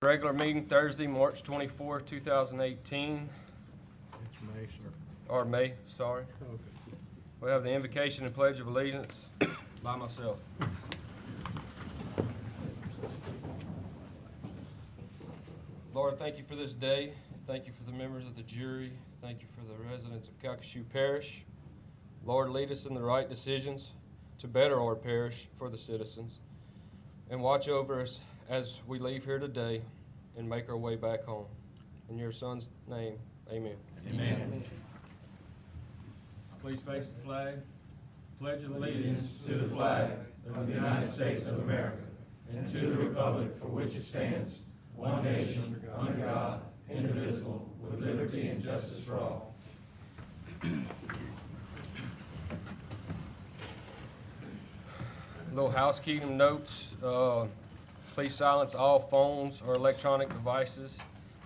Regular meeting Thursday, March 24, 2018, It's May, sir. or May, sorry. Okay. We have the invocation and pledge of allegiance by myself. Lord, thank you for this day. Thank you for the members of the jury. Thank you for the residents of Calcasieu Parish. Lord, lead us in the right decisions to better our parish for the citizens. And watch over us as we leave here today and make our way back home. In your son's name, amen. Amen. Please face the flag. Pledge of Allegiance to the flag of the United States of America and to the republic for which it stands, one nation, under God, indivisible, with liberty and justice for all. Little housekeeping notes. Please silence all phones or electronic devices.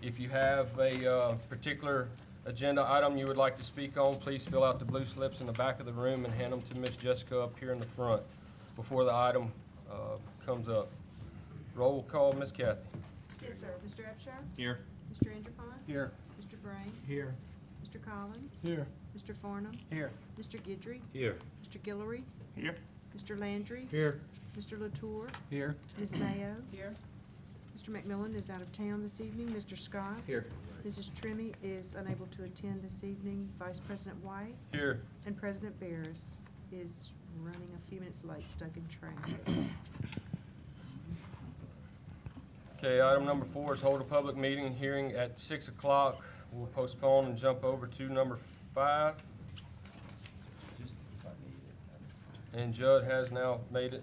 If you have a particular agenda item you would like to speak on, please fill out the blue slips in the back of the room and hand them to Miss Jessica up here in the front before the item comes up. Roll call, Miss Kathy. Yes, sir. Mr. Abshire? Here. Mr. Andrepont? Here. Mr. Brain? Here. Mr. Collins? Here. Mr. Farnham? Here. Mr. Guidry? Here. Mr. Guillory? Here. Mr. Landry? Here. Mr. Latour? Here. Ms. Mayo? Here. Mr. McMillan is out of town this evening. Mr. Scott? Here. Mrs. Trimmy is unable to attend this evening. Vice President White? Here. And President Barris is running a few minutes late, stuck in traffic. Okay, item number 4 is hold a public meeting hearing at 6 o'clock. We'll postpone and jump over to number 5. And Judd has now made it.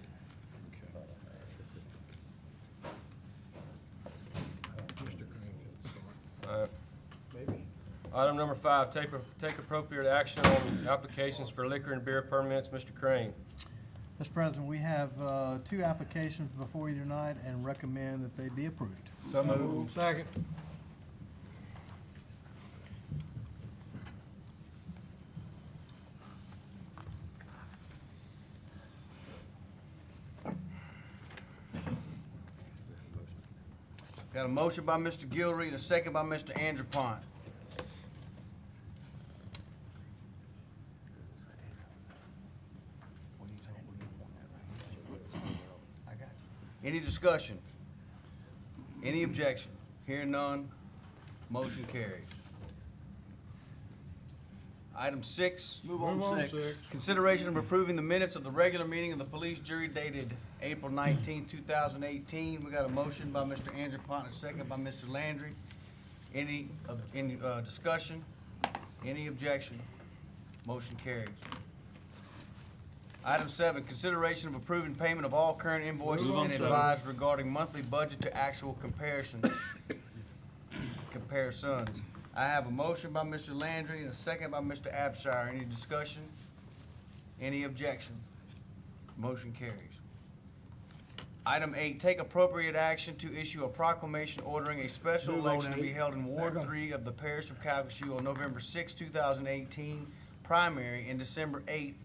All right. Maybe. Item number 5, take appropriate action on applications for liquor and beer permits. Mr. Crane. Mr. President, we have 2 applications before you tonight and recommend that they be approved. So moved. Second. Got a motion by Mr. Guillory and a second by Mr. Andrepont. Any discussion? Any objection? Hearing none, motion carries. Item 6. Move on to 6. Consideration of approving the minutes of the regular meeting of the police jury dated April 19, 2018. We got a motion by Mr. Andrepont and a second by Mr. Landry. Any discussion? Any objection? Motion carries. Item 7, consideration of approving payment of all current invoices Move on and to advised regarding monthly budget to actual comparisons. I have a motion by Mr. Landry and a second by Mr. Abshire. Any discussion? Any objection? Motion carries. Item 8, take appropriate action to issue a proclamation ordering a special Move on, election to be 8. held in Ward Second. 3 of the Parish of Calcasieu on November 6, 2018, primary, and December 8,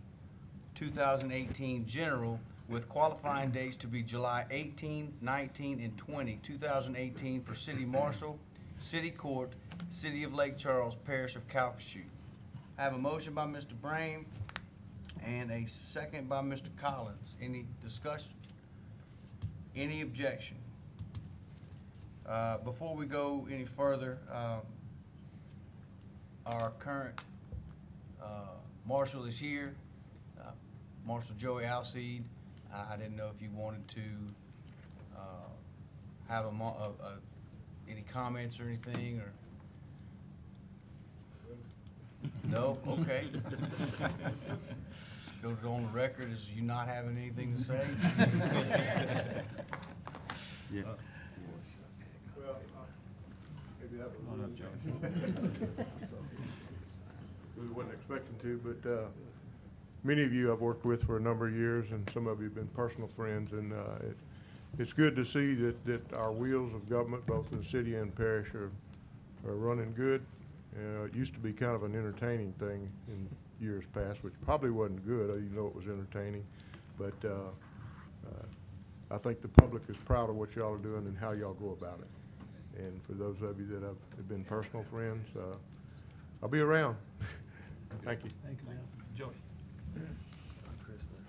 2018, general, with qualifying dates to be July 18, 19, and 20, 2018 for City Marshal, City Court, City of Lake Charles, Parish of Calcasieu. I have a motion by Mr. Brame and a second by Mr. Collins. Any discussion? Any objection? Before we go any further, our current marshal is here, Marshal Joey Alcide. I didn't know if you wanted to have any comments or anything, or? No? Okay. Go on the record as you not having anything to say. Yeah. Well, maybe that we wasn't expecting to, but many of you I've worked with for a number of years, and some of you have been personal friends, and it's good to see that our wheels of government, both in the city and parish, are running good. It used to be kind of an entertaining thing in years past, which probably wasn't good, even though it was entertaining. But I think the public is proud of what y'all are doing and how y'all go about it. And for those of you that have been personal friends, I'll be around. Thank you. Thank you, Bill. Joey.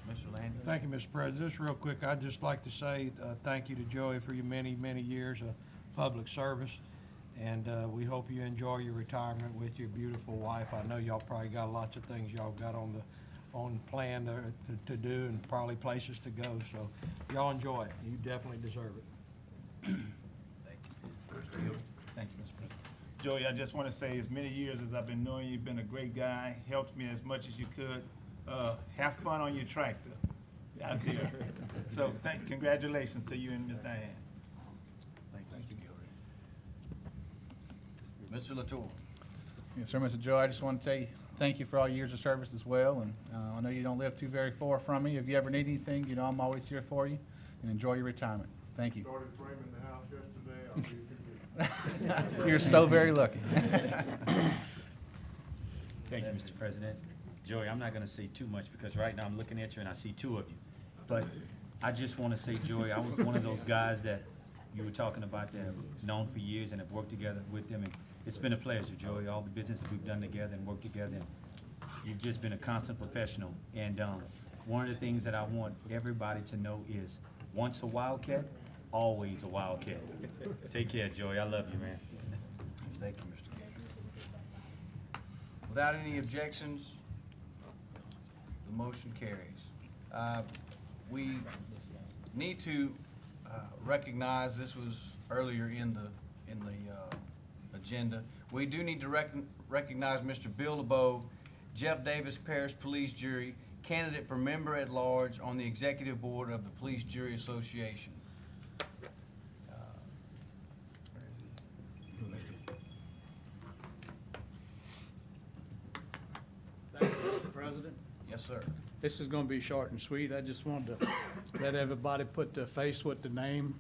Mr. Landy? Thank you, Mr. President. Just real quick, I'd just like to say thank you to Joey for your many, many years of public service. And we hope you enjoy your retirement with your beautiful wife. I know y'all probably got lots of things y'all got on plan to do and probably places to go. So y'all enjoy it. You definitely deserve it. Thank you, Mr. President. Joey, I just want to say, as many years as I've been knowing you, you've been a great guy, helped me as much as you could. Have fun on your tractor out there. So congratulations to you and Ms. Diane. Thank you, Gilbert. Mr. Latour? Yes, sir, Mr. Joe, I just want to tell you, thank you for all your years of service as well, and I know you don't live too very far from me. If you ever need anything, you know I'm always here for you, and enjoy your retirement. Thank you. Started framing the house yesterday. I'll be a good guy. You're so very lucky. Thank you, Mr. President. Joey, I'm not gonna say too much because right now I'm looking at you and I see two of you. But I just wanna say, Joey, I was one of those guys that you were talking about that I've known for years and have worked together with them. And it's been a pleasure, Joey, all the business that we've done together and worked together. And you've just been a constant professional. And one of the things that I want everybody to know is, once a Wildcat, always a Wildcat. Take care, Joey. I love you, man. Thank you, Mr. Gator. Without any objections, the motion carries. We need to recognize, this was earlier in the agenda, we do need to recognize Mr. Bill LeBeau, Jeff Davis Parish Police Jury, candidate for member at large on the executive board of the Police Jury Association. Where is he? Thank you, Mr. President. Yes, sir. This is gonna be short and sweet. I just wanted to let everybody put their face with the name.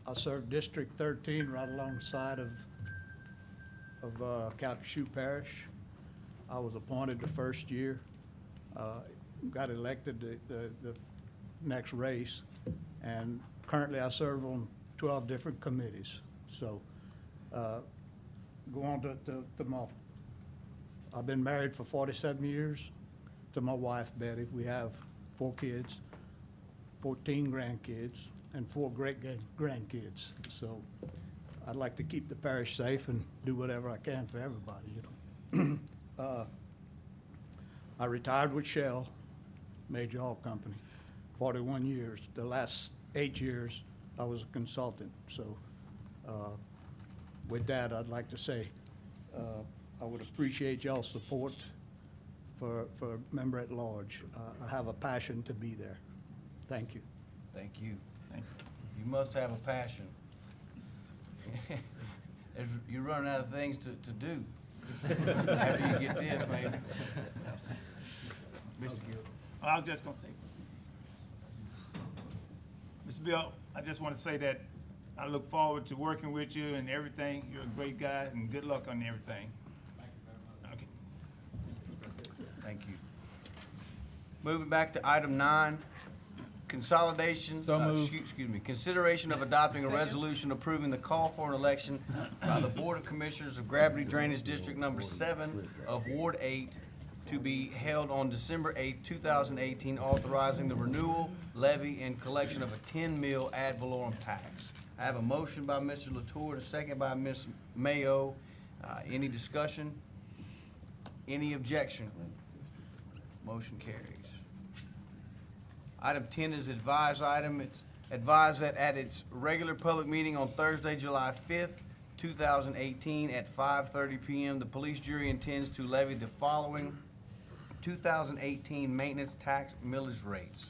I serve District 13 right alongside of Calcasieu Parish. I was appointed the first year, got elected the next race, and currently I serve on 12 different committees. So, go on to my, I've been married for 47 years to my wife Betty. We have 4 kids, 14 grandkids, and 4 great-grandkids. So I'd like to keep the parish safe and do whatever I can for everybody, you know. I retired with Shell, major oil company, 41 years. The last 8 years, I was a consultant. So with that, I'd like to say I would appreciate y'all's support for member at large. I have a passion to be there. Thank you. Thank you. You must have a passion. You're running out of things to do after you get this, maybe. Mr. Gill. I was just gonna say, Mr. Bill, I just want to say that I look forward to working with you and everything. You're a great guy, and good luck on everything. Thank you very much. Okay. Thank you. Moving back to item 9, consolidation. So moved. Excuse me, consideration of adopting a resolution approving the call for an election by the Board of Commissioners of Gravity Drainage District Number 7 of Ward 8 to be held on December 8, 2018, authorizing the renewal, levy, and collection of a 10 mil ad valorem tax. I have a motion by Mr. Latour, a second by Ms. Mayo. Any discussion? Any objection? Motion carries. Item 10 is advised item. It's advised that at its regular public meeting on Thursday, July 5th, 2018, at 5:30 p.m., the police jury intends to levy the following 2018 maintenance tax millage rates.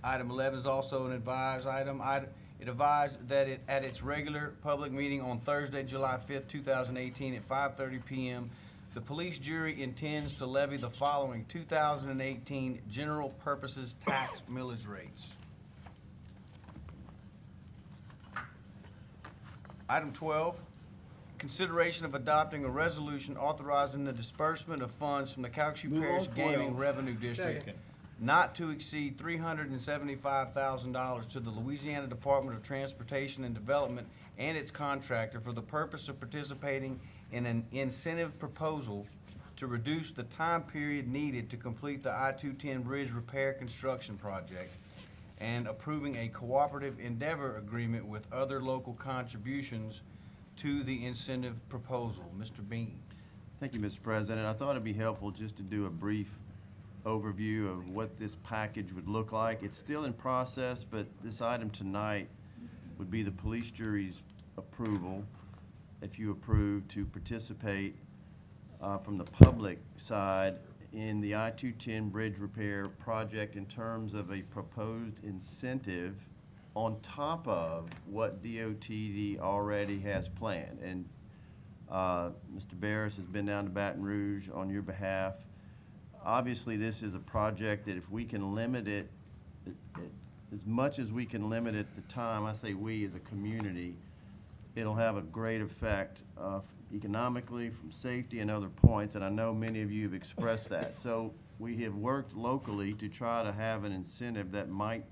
Item 11 is also an advised item. It advised that at its regular public meeting on Thursday, July 5th, 2018, at 5:30 p.m., the police jury intends to levy the following 2018 general purposes tax millage rates. Item 12, consideration of adopting a resolution authorizing the disbursement of funds from the Calcasieu Parish Gaming Revenue District not to exceed $375,000 to the Louisiana Department of Transportation and Development and its contractor for the purpose of participating in an incentive proposal to reduce the time period needed to complete the I-210 Bridge Repair Construction Project, and approving a cooperative endeavor agreement with other local contributions to the incentive proposal. Mr. Bean. Thank you, Mr. President. I thought it'd be helpful just to do a brief overview of what this package would look like. It's still in process, but this item tonight would be the police jury's approval, if you approve, to participate from the public side in the I-210 bridge repair project in terms of a proposed incentive on top of what DOTD already has planned. And Mr. Barris has been down to Baton Rouge on your behalf. Obviously, this is a project that if we can limit it, as much as we can limit it the time, I say we as a community, it'll have a great effect economically, from safety and other points, and I know many of you have expressed that. So we have worked locally to try to have an incentive that might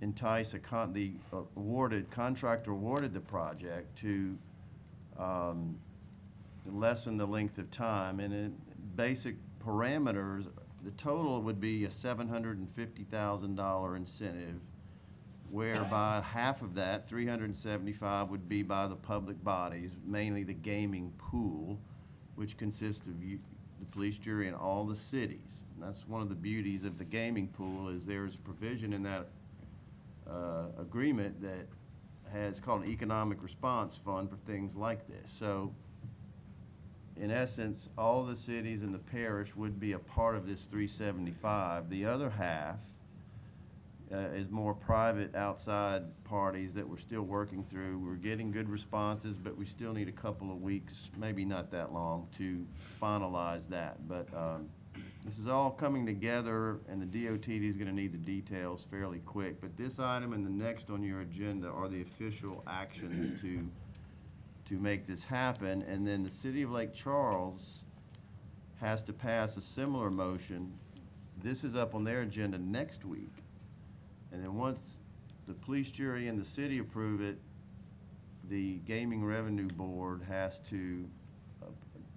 entice the contractor awarded the project to lessen the length of time. And in basic parameters, the total would be a $750,000 incentive, whereby half of that, $375,000, would be by the public bodies, mainly the gaming pool, which consists of the police jury in all the cities. And that's one of the beauties of the gaming pool, is there's a provision in that agreement that has called an economic response fund for things like this. So in essence, all of the cities in the parish would be a part of this $375,000. The other half is more private outside parties that we're still working through. We're getting good responses, but we still need a couple of weeks, maybe not that long, to finalize that. But this is all coming together, and the DOTD is going to need the details fairly quick. But this item and the next on your agenda are the official actions to make this happen. And then the City of Lake Charles has to pass a similar motion. This is up on their agenda next week. And then once the police jury and the city approve it, the Gaming Revenue Board has to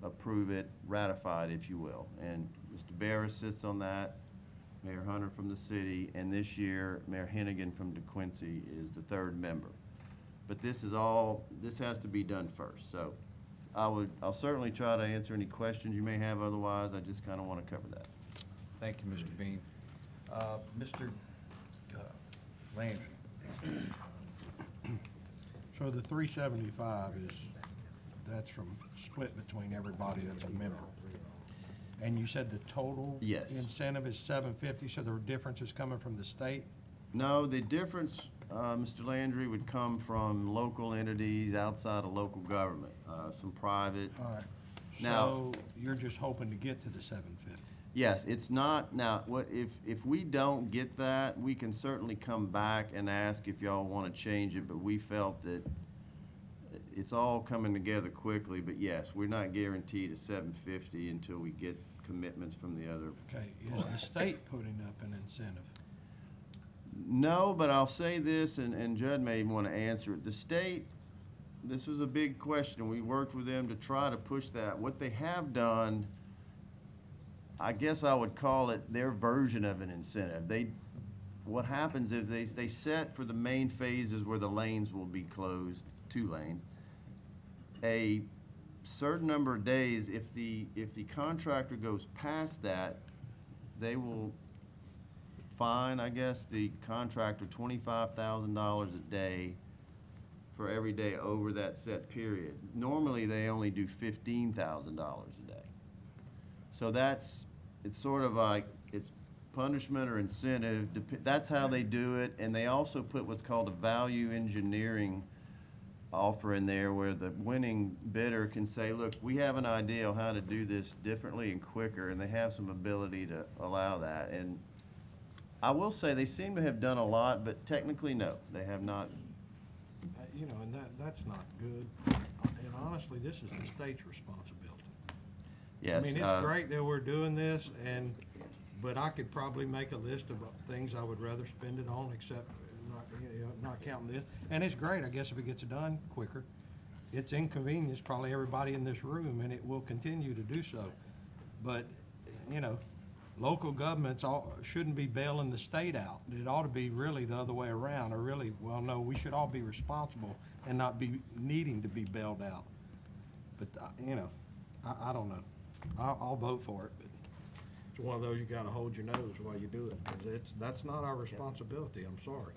approve it, ratify it, if you will. And Mr. Barris sits on that, Mayor Hunter from the city, and this year, Mayor Hennigan from DeQuincy is the third member. But this has to be done first. So I'll certainly try to answer any questions you may have. Otherwise, I just kind of want to cover that. Thank you, Mr. Bean. Mr. Landry. So the 375 that's from split between everybody that's a member. And you said the total Yes. incentive is 750, so the difference is coming from the state? No, the difference, Mr. Landry, would come from local entities outside of local government, some private. All right. Now- So you're just hoping to get to the 750? Yes, it's not, now, if we don't get that, we can certainly come back and ask if y'all want to change it, but we felt that it's all coming together quickly. But yes, we're not guaranteed a 750 until we get commitments from the other. Okay, is the state putting up an incentive? No, but I'll say this, and Judd may even want to answer it. The state, this was a big question. We worked with them to try to push that. What they have done, I guess I would call it their version of an incentive. What happens is they set for the main phases where the lanes will be closed, 2 lanes, a certain number of days. If the contractor goes past that, they will fine, I guess, the contractor $25,000 a day for every day over that set period. Normally, they only do $15,000 a day. So it's sort of like, it's punishment or incentive. That's how they do it. And they also put what's called a value engineering offer in there, where the winning bidder can say, look, we have an idea on how to do this differently and quicker, and they have some ability to allow that. And I will say they seem to have done a lot, but technically, no, they have not. You know, and that's not good. And honestly, this is the state's responsibility. Yes. I mean, it's great that we're doing this, and but I could probably make a list of things I would rather spend it on, except not counting this. And it's great, I guess, if it gets done quicker. It's inconvenienced probably everybody in this room, and it will continue to do so. But, local governments shouldn't be bailing the state out. It ought to be really the other way around, or really, well, no, we should all be responsible and not be needing to be bailed out. But, I don't know. I'll vote for it, but it's one of those you gotta hold your nose while you do it, because that's not our responsibility, I'm sorry.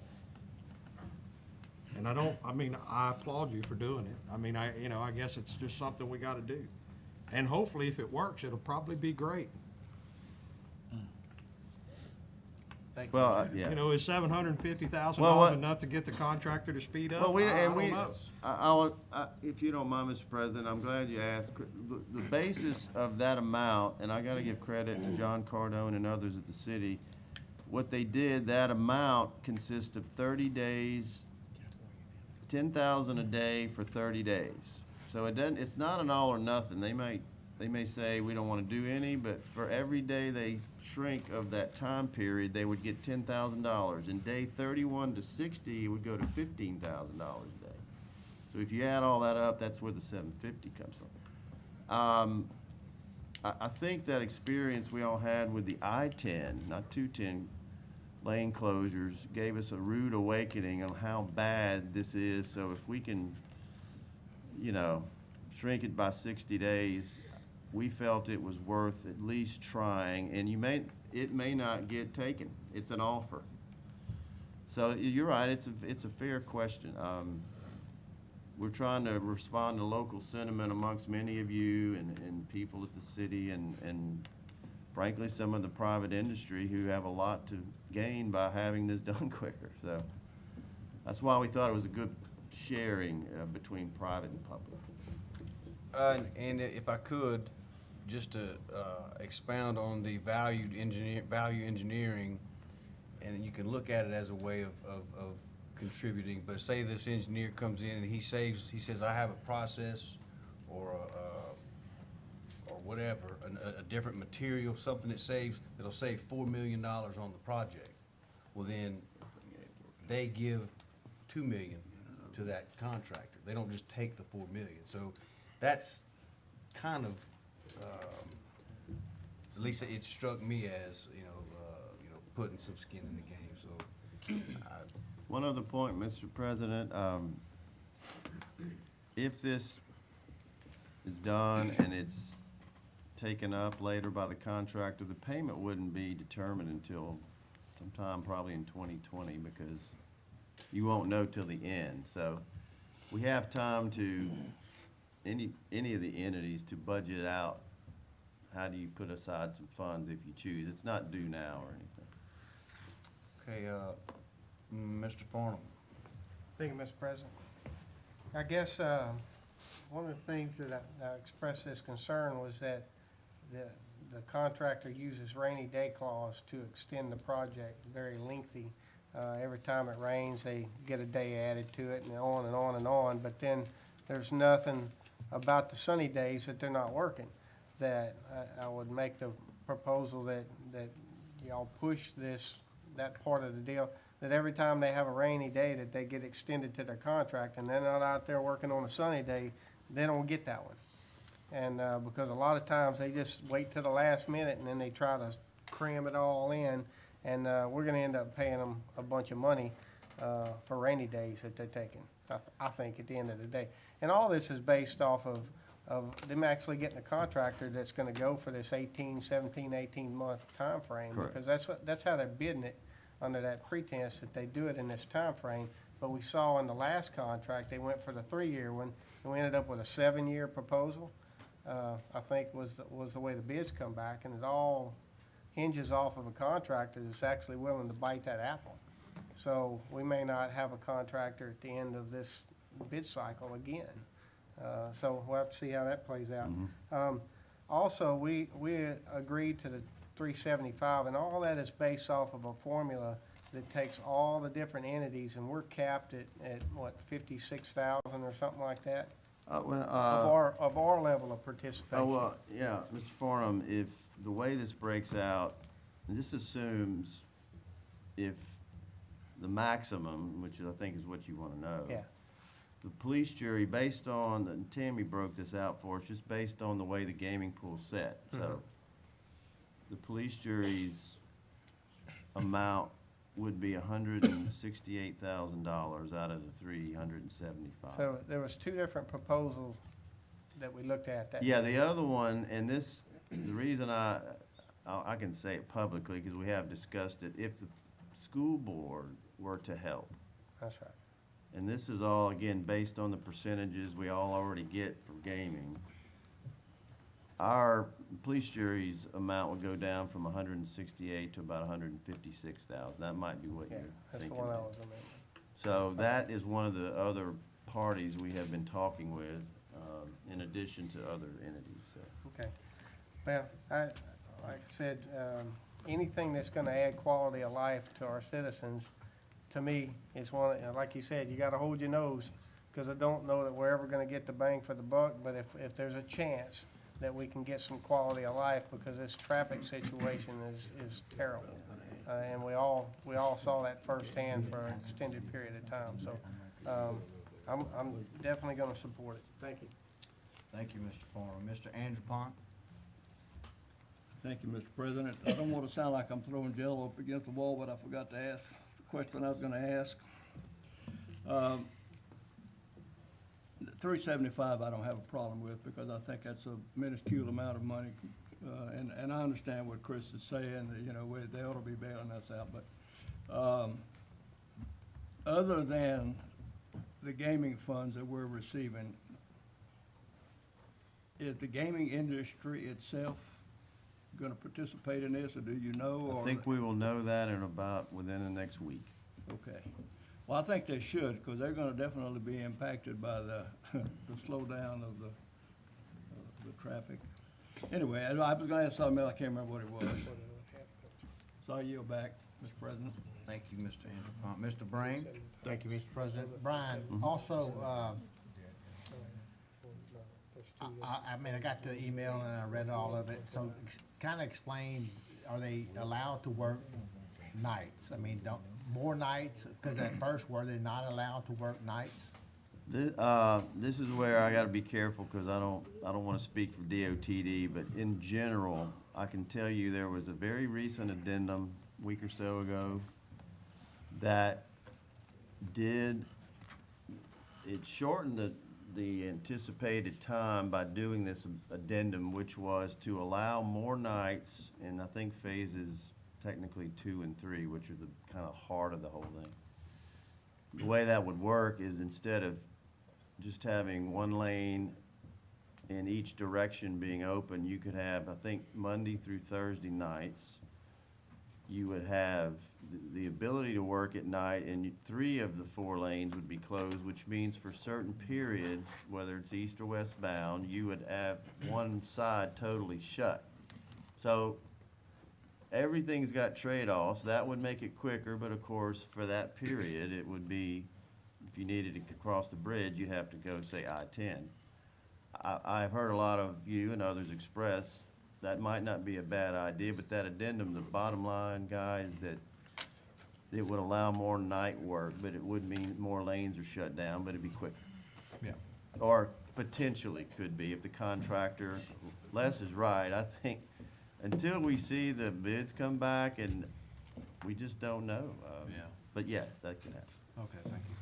And I applaud you for doing it. I guess it's just something we gotta do. And hopefully, if it works, it'll probably be great. Well, yeah. Is $750,000 Well, what- enough to get the contractor to speed up? Well, I don't know. if you don't mind, Mr. President, I'm glad you asked. The basis of that amount, and I gotta give credit to John Cardone and others at the city, what they did, that amount consists of 30 days, 10,000 a day for 30 days. So it's not an all or nothing. They may say, we don't wanna do any, but for every day they shrink of that time period, they would get $10,000. In day 31 to 60, it would go to $15,000 a day. So if you add all that up, that's where the 750 comes from. I think that experience we all had with the I-10, not 210, lane closures, gave us a rude awakening on how bad this is. So if we can, shrink it by 60 days, we felt it was worth at least trying, and it may not get taken. It's an offer. So you're right, it's a fair question. We're trying to respond to local sentiment amongst many of you and people at the city and frankly, some of the private industry who have a lot to gain by having this done quicker. So that's why we thought it was a good sharing between private and public. And if I could, just to expound on the value engineering, and you can look at it as a way of contributing. But say this engineer comes in and he says, I have a process or whatever, a different material, something that'll save $4 million on the project. Well, then they give $2 million to that contractor. They don't just take the $4 million. So that's kind of, at least it struck me as, putting some skin in the game. So, One other point, Mr. President, if this is done and it's taken up later by the contractor, the payment wouldn't be determined until sometime probably in 2020, because you won't know till the end. So we have time to, any of the entities, to budget out how do you put aside some funds if you choose. It's not due now or anything. okay, Mr. Farnham. Thank you, Mr. President. I guess one of the things that I expressed this concern was that the contractor uses rainy day clause to extend the project, very lengthy. Every time it rains, they get a day added to it, and on and on and on. But then there's nothing about the sunny days that they're not working. That I would make the proposal that y'all push that part of the deal, that every time they have a rainy day that they get extended to their contract, and they're not out there working on a sunny day, they don't get that one. And because a lot of times they just wait till the last minute and then they try to cram it all in, and we're gonna end up paying them a bunch of money for rainy days that they're taking, I think, at the end of the day. And all this is based off of them actually getting a contractor that's gonna go for this 18-month time frame. Correct. Because that's how they're bidding it, under that pretense that they do it in this time frame. But we saw in the last contract, they went for the 3-year one, and we ended up with a 7-year proposal. I think was the way the bids come back, and it all hinges off of a contractor that's actually willing to bite that apple. So we may not have a contractor at the end of this bid cycle again. So we'll have to see how that plays out. Also, we agreed to the 375, and all that is based off of a formula that takes all the different entities, and we're capped at what, 56,000 or something like that? Of our level of participation. Oh, well, yeah, Mr. Farnham, if the way this breaks out, and this assumes if the maximum, which I think is what you wanna know. Yeah. The police jury, based on, and Tammy broke this out for us, just based on the way the gaming pool's set. So the police jury's amount would be $168,000 out of the 375. So there was two different proposals that we looked at that. Yeah, the other one, and this, the reason I can say it publicly, because we have discussed it, if the school board were to help, That's right. and this is all, again, based on the percentages we all already get for gaming, our police jury's amount would go down from 168 to about 156,000. That might be what Yeah, you're that's the thinking one I of. was amending. So that is one of the other parties we have been talking with, in addition to other entities, so. Okay. Well, like I said, anything that's gonna add quality of life to our citizens, to me, is one, like you said, you gotta hold your nose, because I don't know that we're ever gonna get the bang for the buck, but if there's a chance that we can get some quality of life, because this traffic situation is terrible. And we all saw that firsthand for an extended period of time, so, I'm definitely gonna support it. Thank you. Thank you, Mr. Farmer. Mr. Andrew Pond? Thank you, Mr. President. I don't want to sound like I'm throwing jello up against the wall, but I forgot to ask the question I was gonna ask. 375 I don't have a problem with, because I think that's a minuscule amount of money. And I understand what Chris is saying, that, you know, they ought to be bailing us out, but, other than the gaming funds that we're receiving, is the gaming industry itself gonna participate in this, or do you know, or? I think we will know that within the next week. Okay. Well, I think they should, because they're gonna definitely be impacted by the, the slowdown of the traffic. Anyway, I was gonna ask something else, I can't remember what it was. So I yield back, Mr. President. Thank you, Mr. Andrew Pond. Mr. Brain? Thank you, Mr. President. Brian, also, I mean, I got the email and I read all of it, so kind of explain, are they allowed to work nights? I mean, more nights, because at first, were they not allowed to work nights? This is where I gotta be careful, because I don't wanna speak for DOTD, but in general, I can tell you there was a very recent addendum, a week or so ago, that it shortened the anticipated time by doing this addendum, which was to allow more nights in, I think, phases technically 2 and 3, which are the kind of heart of the whole thing. The way that would work is, instead of just having one lane in each direction being open, you could have, I think, Monday through Thursday nights, you would have the ability to work at night, and 3 of the 4 lanes would be closed, which means for certain periods, whether it's east or west bound, you would have one side totally shut. So everything's got trade-offs. That would make it quicker, but of course, for that period, it would be, if you needed to cross the bridge, you'd have to go, say, I-10. I've heard a lot of you and others express that might not be a bad idea, but that addendum, the bottom line, guys, that it would allow more night work, but it would mean more lanes are shut down, but it'd be quicker. Yeah. Or potentially could be if the contractor, Les is right, I think, until we see the bids come back, and we just don't know. Yeah. But yes, that could happen. Okay, thank you.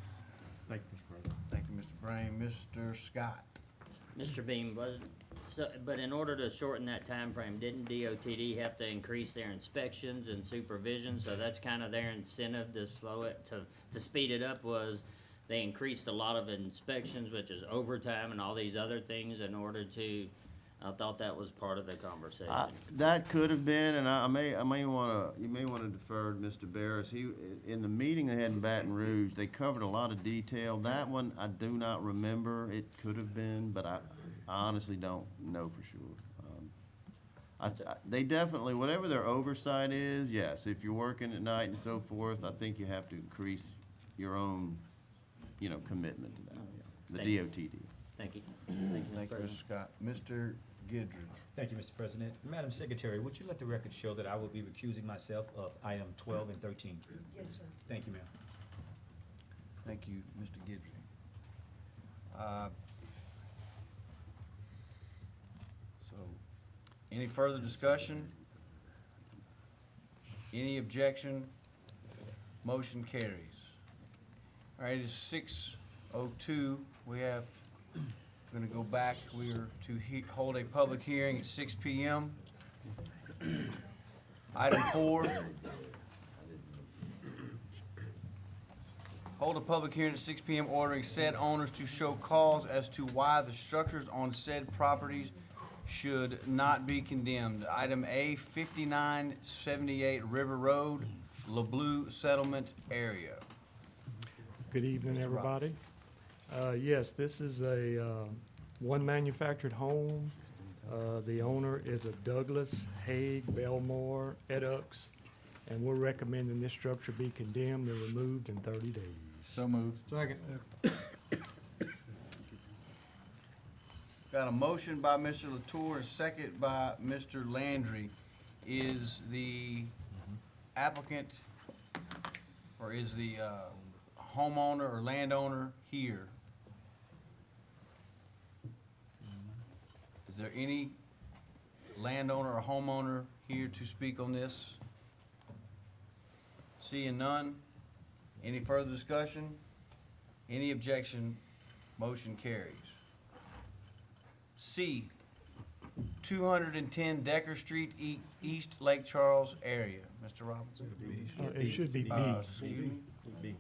Thank you, Mr. President. Thank you, Mr. Brain. Mr. Scott? Mr. Beam, but in order to shorten that time frame, didn't DOTD have to increase their inspections and supervision? So that's kind of their incentive to slow it, to speed it up, was they increased a lot of inspections, which is overtime and all these other things, in order to, I thought that was part of the conversation. That could have been, and you may wanna defer to Mr. Barris. In the meeting they had in Baton Rouge, they covered a lot of detail. That one, I do not remember. It could have been, but I honestly don't know for sure. They definitely, whatever their oversight is, yes, if you're working at night and so forth, I think you have to increase your own, commitment to that, the Thank you. DOTD. Thank you. Thank you, Mr. Thank you, Mr. President. Scott. Mr. Guidry. Thank you, Mr. President. Madam Secretary, would you let the record show that I will be recusing myself of item 12 and 13? Yes, sir. Thank you, ma'am. Thank you, Mr. Guidry. So, any further discussion? Any objection? Motion carries. All right, it's 6:02. We have, going to go back. We are to hold a public hearing at 6 p.m. Item 4. Hold a public hearing at 6 p.m. ordering said owners to show cause as to why the structures on said properties should not be condemned. Item A, 5978 River Road, LeBlue Settlement Area. Good evening, everybody. Yes, this is a one manufactured home. The owner is a Douglas, Haig, Belmore, Edux, and we're recommending this structure be condemned and removed in 30 days. So moved. Second. Got a motion by Mr. Latour, a second by Mr. Landry. Is the applicant, or is the homeowner or landowner here? Is there any landowner or homeowner here to speak on this? Seeing none, any further discussion? Any objection? Motion carries. C, 210 Decker Street, East Lake Charles area. Mr. Robinson? It should be B. Excuse me?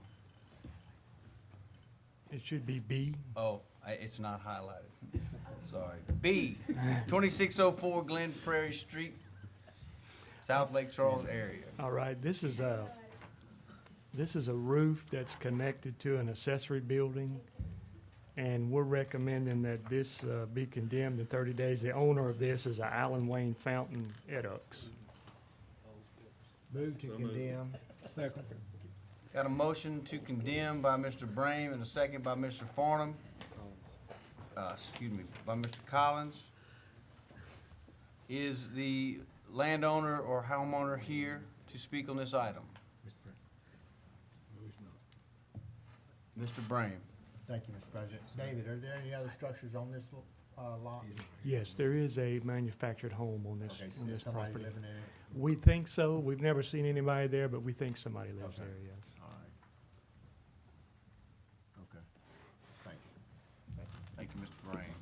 It should be B. Oh, it's not highlighted. Sorry. B, 2604 Glen Prairie Street, South Lake Charles area. All right, this is a roof that's connected to an accessory building, and we're recommending that this be condemned in 30 days. The owner of this is a Allen Wayne Fountain Edux. Move to condemn. Second. Got a motion to condemn by Mr. Brame and a second by Mr. Farnham. By Mr. Collins. Is the landowner or homeowner here to speak on this item? Mr. Brame. Thank you, Mr. President. David, are there any other structures on this lot? Yes, there is a manufactured home on this, Okay, so on there's this somebody property. living in it? We think so. We've never seen anybody there, but we think somebody lives Okay. there, yes. All right. Okay. Thank you. Thank you, Mr. Brame.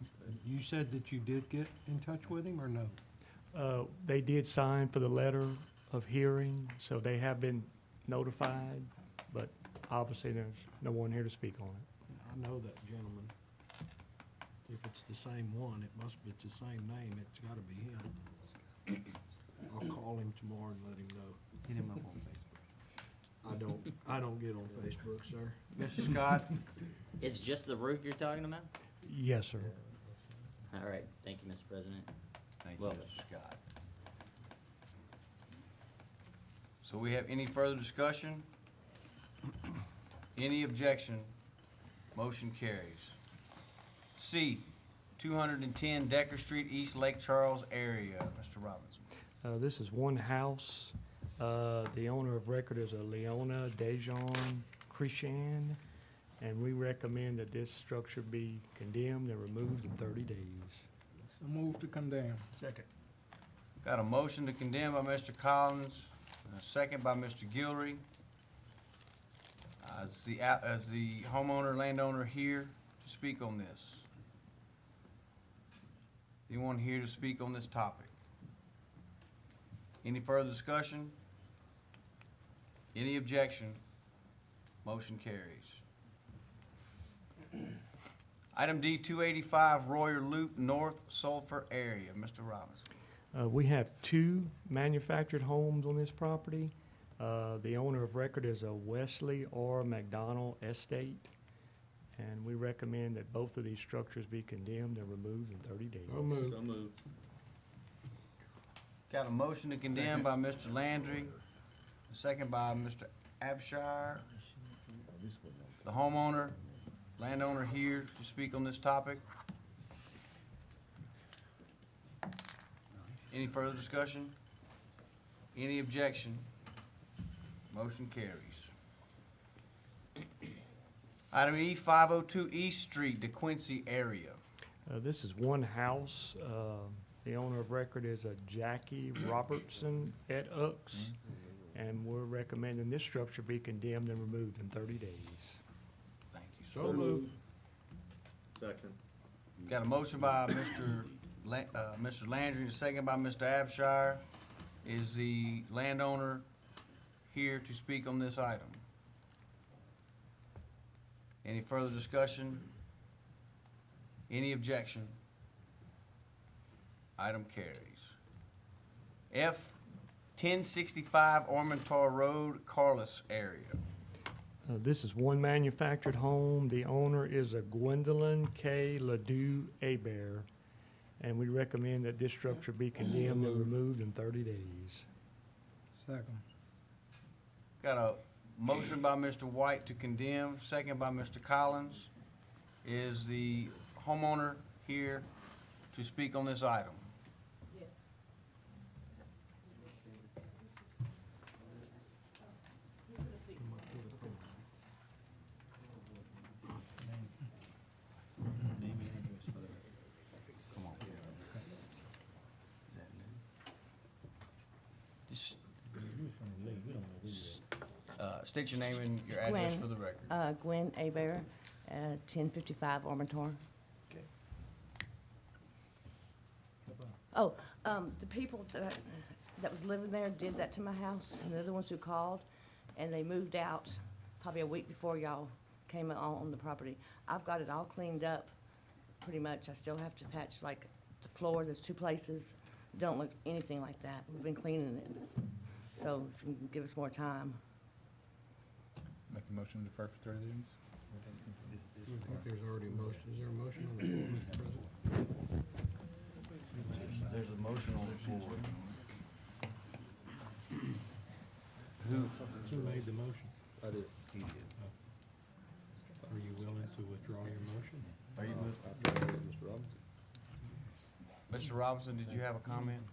So you said that you did get in touch with him, or no? They did sign for the letter of hearing, so they have been notified, but obviously there's no one here to speak on it. I know that gentleman. If it's the same one, it's the same name, it's gotta be him. I'll call him tomorrow and let him know. Hit him up on Facebook. I don't get on Facebook, sir. Mr. Scott? It's just the roof you're talking about? Yes, sir. All right, thank you, Mr. President. Thank you, Well- Mr. Scott. So we have any further discussion? Any objection? Motion carries. C, 210 Decker Street, East Lake Charles area. Mr. Robinson. This is one house. The owner of record is a Leona Dejon Christian, and we recommend that this structure be condemned and removed in 30 days. So move to condemn. Second. Got a motion to condemn by Mr. Collins, and a second by Mr. Guillory. As the homeowner, landowner here to speak on this? Anyone here to speak on this topic? Any further discussion? Any objection? Motion carries. Item D, 285 Royer Loop, North Sulphur area. Mr. Robinson. We have two manufactured homes on this property. The owner of record is a Wesley or McDonald Estate, and we recommend that both of these structures be condemned and removed in 30 days. So moved. So moved. Got a motion to condemn by Mr. Landry, a second by Mr. Abshire. The homeowner, landowner here to speak on this topic. Any further discussion? Any objection? Motion carries. Item E, 502 East Street, DeQuincy area. This is one house. The owner of record is a Jackie Robertson et Ux, and we're recommending this structure be condemned and removed in 30 days. Thank you. So moved. Second. Got a motion by Mr. Landry, and a second by Mr. Abshire. Is the landowner here to speak on this item? Any further discussion? Any objection? Item carries. F, 1065 Ormentor Road, Carlos area. This is one manufactured home. The owner is a Gwendolyn K. Ledoux Hebert, and we recommend that this structure be condemned and removed in 30 days. Second. Got a motion by Mr. White to condemn, second by Mr. Collins. Is the homeowner here to speak on this item? State your name and your address Gwen, for the record. Gwen Hebert, 1055 Ormentor. Okay. Oh, the people that was living there did that to my house, and they're the ones who called, and they moved out probably a week before y'all came on the property. I've got it all cleaned up, pretty much. I still have to patch like the floor, there's 2 places. Don't look anything like that. We've been cleaning it. So if you can give us more time. Make a motion to defer for 30 days? I think there's already a motion. Is there a motion on the floor, Mr. President? There's a motion on the floor. Who made the motion? I did. He did. Are you willing to withdraw your motion? Are you with? Mr. Robinson? Mr. Robinson, did you have a comment?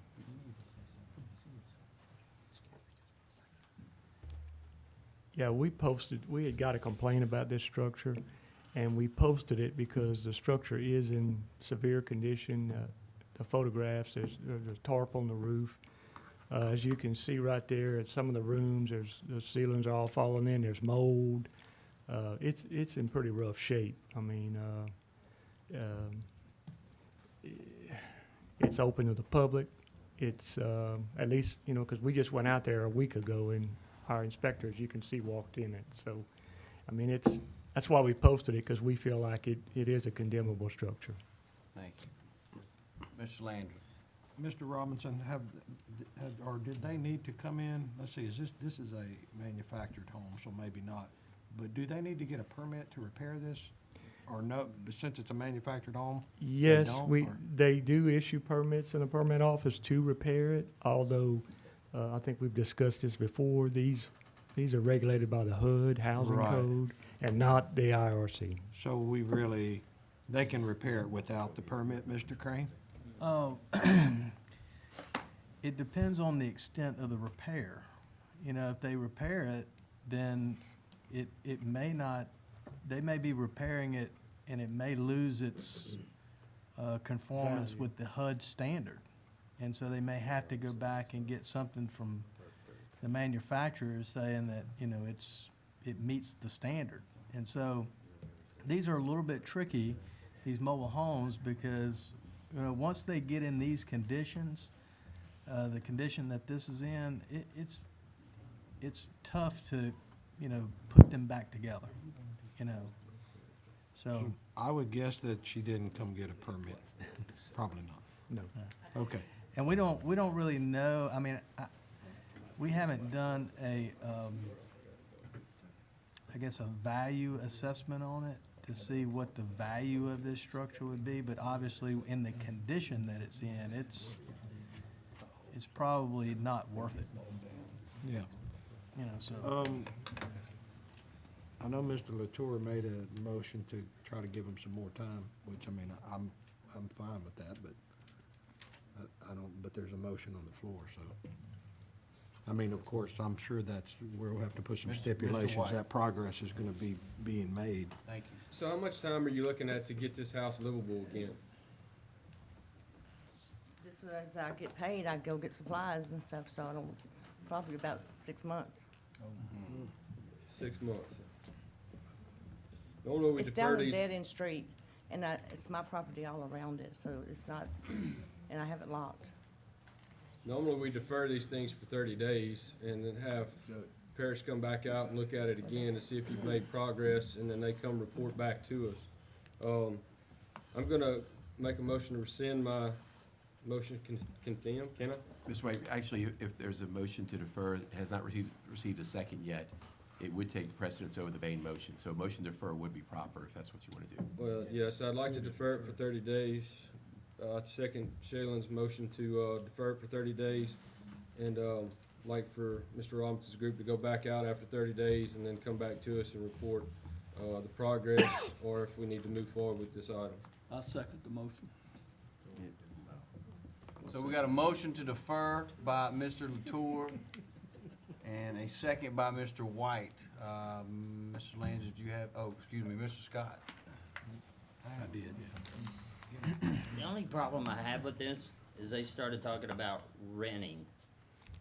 Yeah, we had got a complaint about this structure, and we posted it because the structure is in severe condition. The photographs, there's tarp on the roof. As you can see right there, at some of the rooms, the ceilings are all falling in, there's mold. It's in pretty rough shape. I mean, it's open to the public. It's, at least, you know, because we just went out there a week ago, and our inspectors, you can see, walked in it. So, I mean, that's why we posted it, because we feel like it is a condemnable structure. Thank you. Mr. Landry. Mr. Robinson, or did they need to come in? Let's see, this is a manufactured home, so maybe not. But do they need to get a permit to repair this? Or no, since it's a manufactured home? Yes, don't, they do issue permits in the permit office to repair it, although I think we've discussed this before. These are regulated by the HUD, Housing Right. Code, and not the IRC. So they can repair it without the permit, Mr. Crane? It depends on the extent of the repair. You know, if they repair it, then it may not, they may be repairing it and it may lose its conformance Value. with the HUD standard. And so they may have to go back and get something from the manufacturer saying that, you know, it meets the standard. And so these are a little bit tricky, these mobile homes, because, you know, once they get in these conditions, the condition that this is in, it's tough to, you know, put them back together, you know. So, I would guess that she didn't come get a permit. Probably not. No. Okay. and we don't really know, I mean, we haven't done I guess a value assessment on it to see what the value of this structure would be, but obviously in the condition that it's in, it's probably not worth it, Yeah. you know, so. I know Mr. Latour made a motion to try to give him some more time, which, I mean, I'm fine with that, but I don't, but there's a motion on the floor, so. I mean, of course, I'm sure that's, we'll have to put some Mr. stipulations, White. that progress is gonna be being made. Thank you. So how much time are you looking at to get this house livable again? Just as soon as I get paid, I go get supplies and stuff, so I don't, probably about 6 months. 6 months. Normally we It's defer down a these, dead-end street, and it's my property all around it, so it's not, and I have it locked. normally we defer these things for 30 days and then have Parish come back out and look at it again to see if you've made progress, and then they come report back to us. I'm gonna make a motion to rescind my motion condemn, can I? Mr. White, actually, if there's a motion to defer, it has not received a second yet, it would take the precedence over the main motion. So a motion to defer would be proper if that's what you want to do. Well, yes, I'd like to defer it for 30 days. Second Shaylin's motion to defer it for 30 days. And like for Mr. Robinson's group to go back out after 30 days and then come back to us and report the progress or if we need to move forward with this item. I second the motion. So we got a motion to defer by Mr. Latour and a second by Mr. White. Mr. Lands, did you have, Mr. Scott? I did, yeah. The only problem I have with this is they started talking about renting.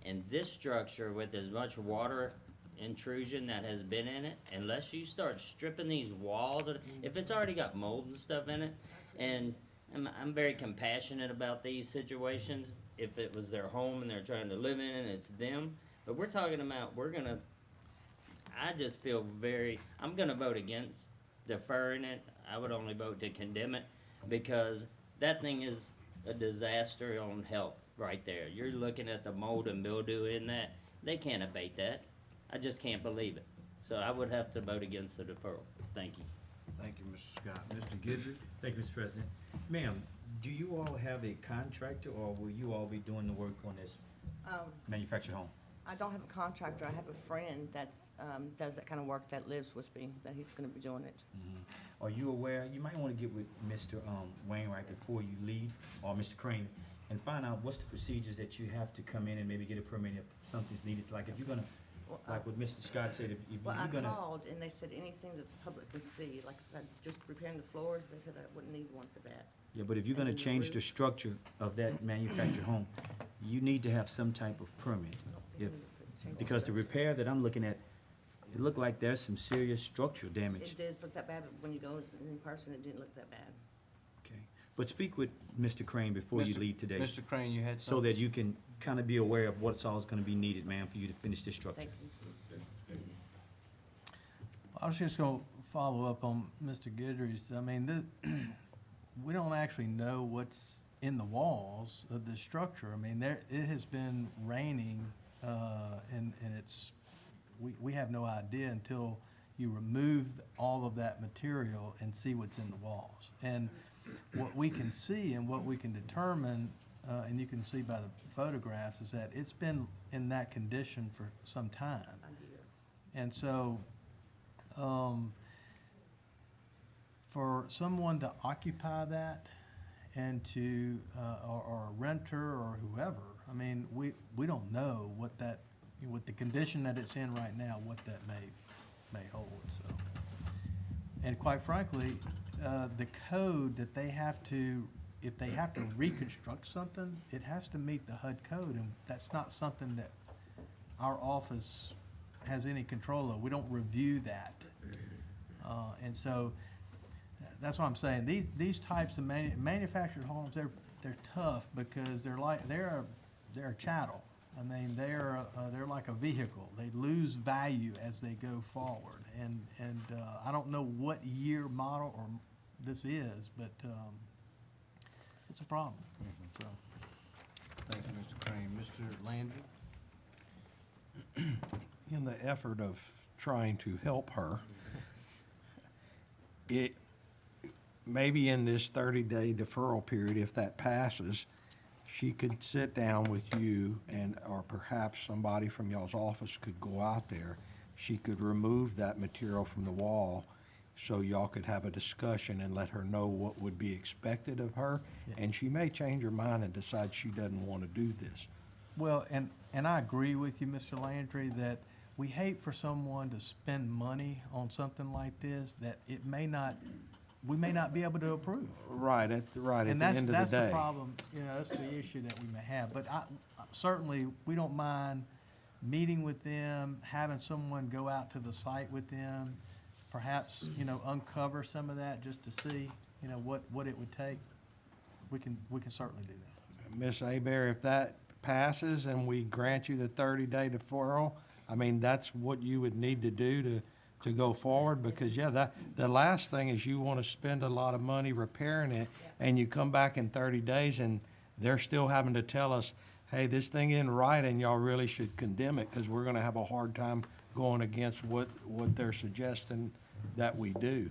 And this structure with as much water intrusion that has been in it, unless you start stripping these walls, if it's already got mold and stuff in it, and I'm very compassionate about these situations, if it was their home and they're trying to live in it, it's them. But we're talking about, I just feel I'm gonna vote against deferring it. I would only vote to condemn it, because that thing is a disaster on health right there. You're looking at the mold and mildew in that. They can't abate that. I just can't believe it. So I would have to vote against the deferral. Thank you. Thank you, Mr. Scott. Mr. Guidry? Thank you, Mr. President. Ma'am, do you all have a contractor, or will you all be doing the work on this manufactured home? I don't have a contractor, I have a friend that's, does that kind of work, that lives with me, that he's gonna be doing it. Are you aware, you might want to get with Mr. Wainwright before you leave, or Mr. Crane, and find out what's the procedures that you have to come in and maybe get a permit if something's needed. Like if you're gonna, like what Mr. Scott said, if Well, you're I gonna. called and they said anything that the public can see, like if I'm just repairing the floors, they said I wouldn't need one for that. Yeah, but if you're gonna And the change the roof. structure of that manufactured home, you need to have some type of permit. Because the repair that I'm looking at, it looked like there's some serious structural damage. It does look that bad, but when you go in person, it didn't look that bad. Okay. But speak with Mr. Crane before you Mr. leave today. Mr. Crane, you had So something? that you can kind of be aware of what's all gonna be needed, ma'am, for you to finish this structure. Thank you. I was just gonna follow up on Mr. Guidry's. I mean, we don't actually know what's in the walls of the structure. I mean, it has been raining, and we have no idea until you remove all of that material and see what's in the walls. And what we can see and what we can determine, and you can see by the photographs, is that it's been in that condition for some time. And so, for someone to occupy that and to, or a renter or whoever, I mean, we don't know what the condition that it's in right now, what that may hold, so. And quite frankly, the code that they have to, if they have to reconstruct something, it has to meet the HUD code, and that's not something that our office has any control of. We don't review that. And so, that's what I'm saying. These types of manufactured homes, they're tough because they're a chattel. I mean, they're like a vehicle. They lose value as they go forward. And I don't know what year model or this is, but it's a problem. So. Thank you, Mr. Crane. Mr. Landry? In the effort of trying to help her, maybe in this 30-day deferral period, if that passes, she could sit down with you and, or perhaps somebody from y'all's office could go out there. She could remove that material from the wall so y'all could have a discussion and let her know what would be expected of her. And she may change her mind and decide she doesn't want to do this. Well, and I agree with you, Mr. Landry, that we hate for someone to spend money on something like this that we may not be able to approve. Right, at the end of the day. And that's the problem, that's the issue that we may have. But certainly, we don't mind meeting with them, having someone go out to the site with them, perhaps, uncover some of that just to see, what it would take. We can certainly do that. Ms. Aber, if that passes and we grant you the 30-day deferral, I mean, that's what you would need to do to go forward, because, the last thing is you want to spend a lot of money repairing it, and you come back in 30 days and they're still having to tell us, hey, this thing isn't right and y'all really should condemn it, because we're going to have a hard time going against what they're suggesting that we do.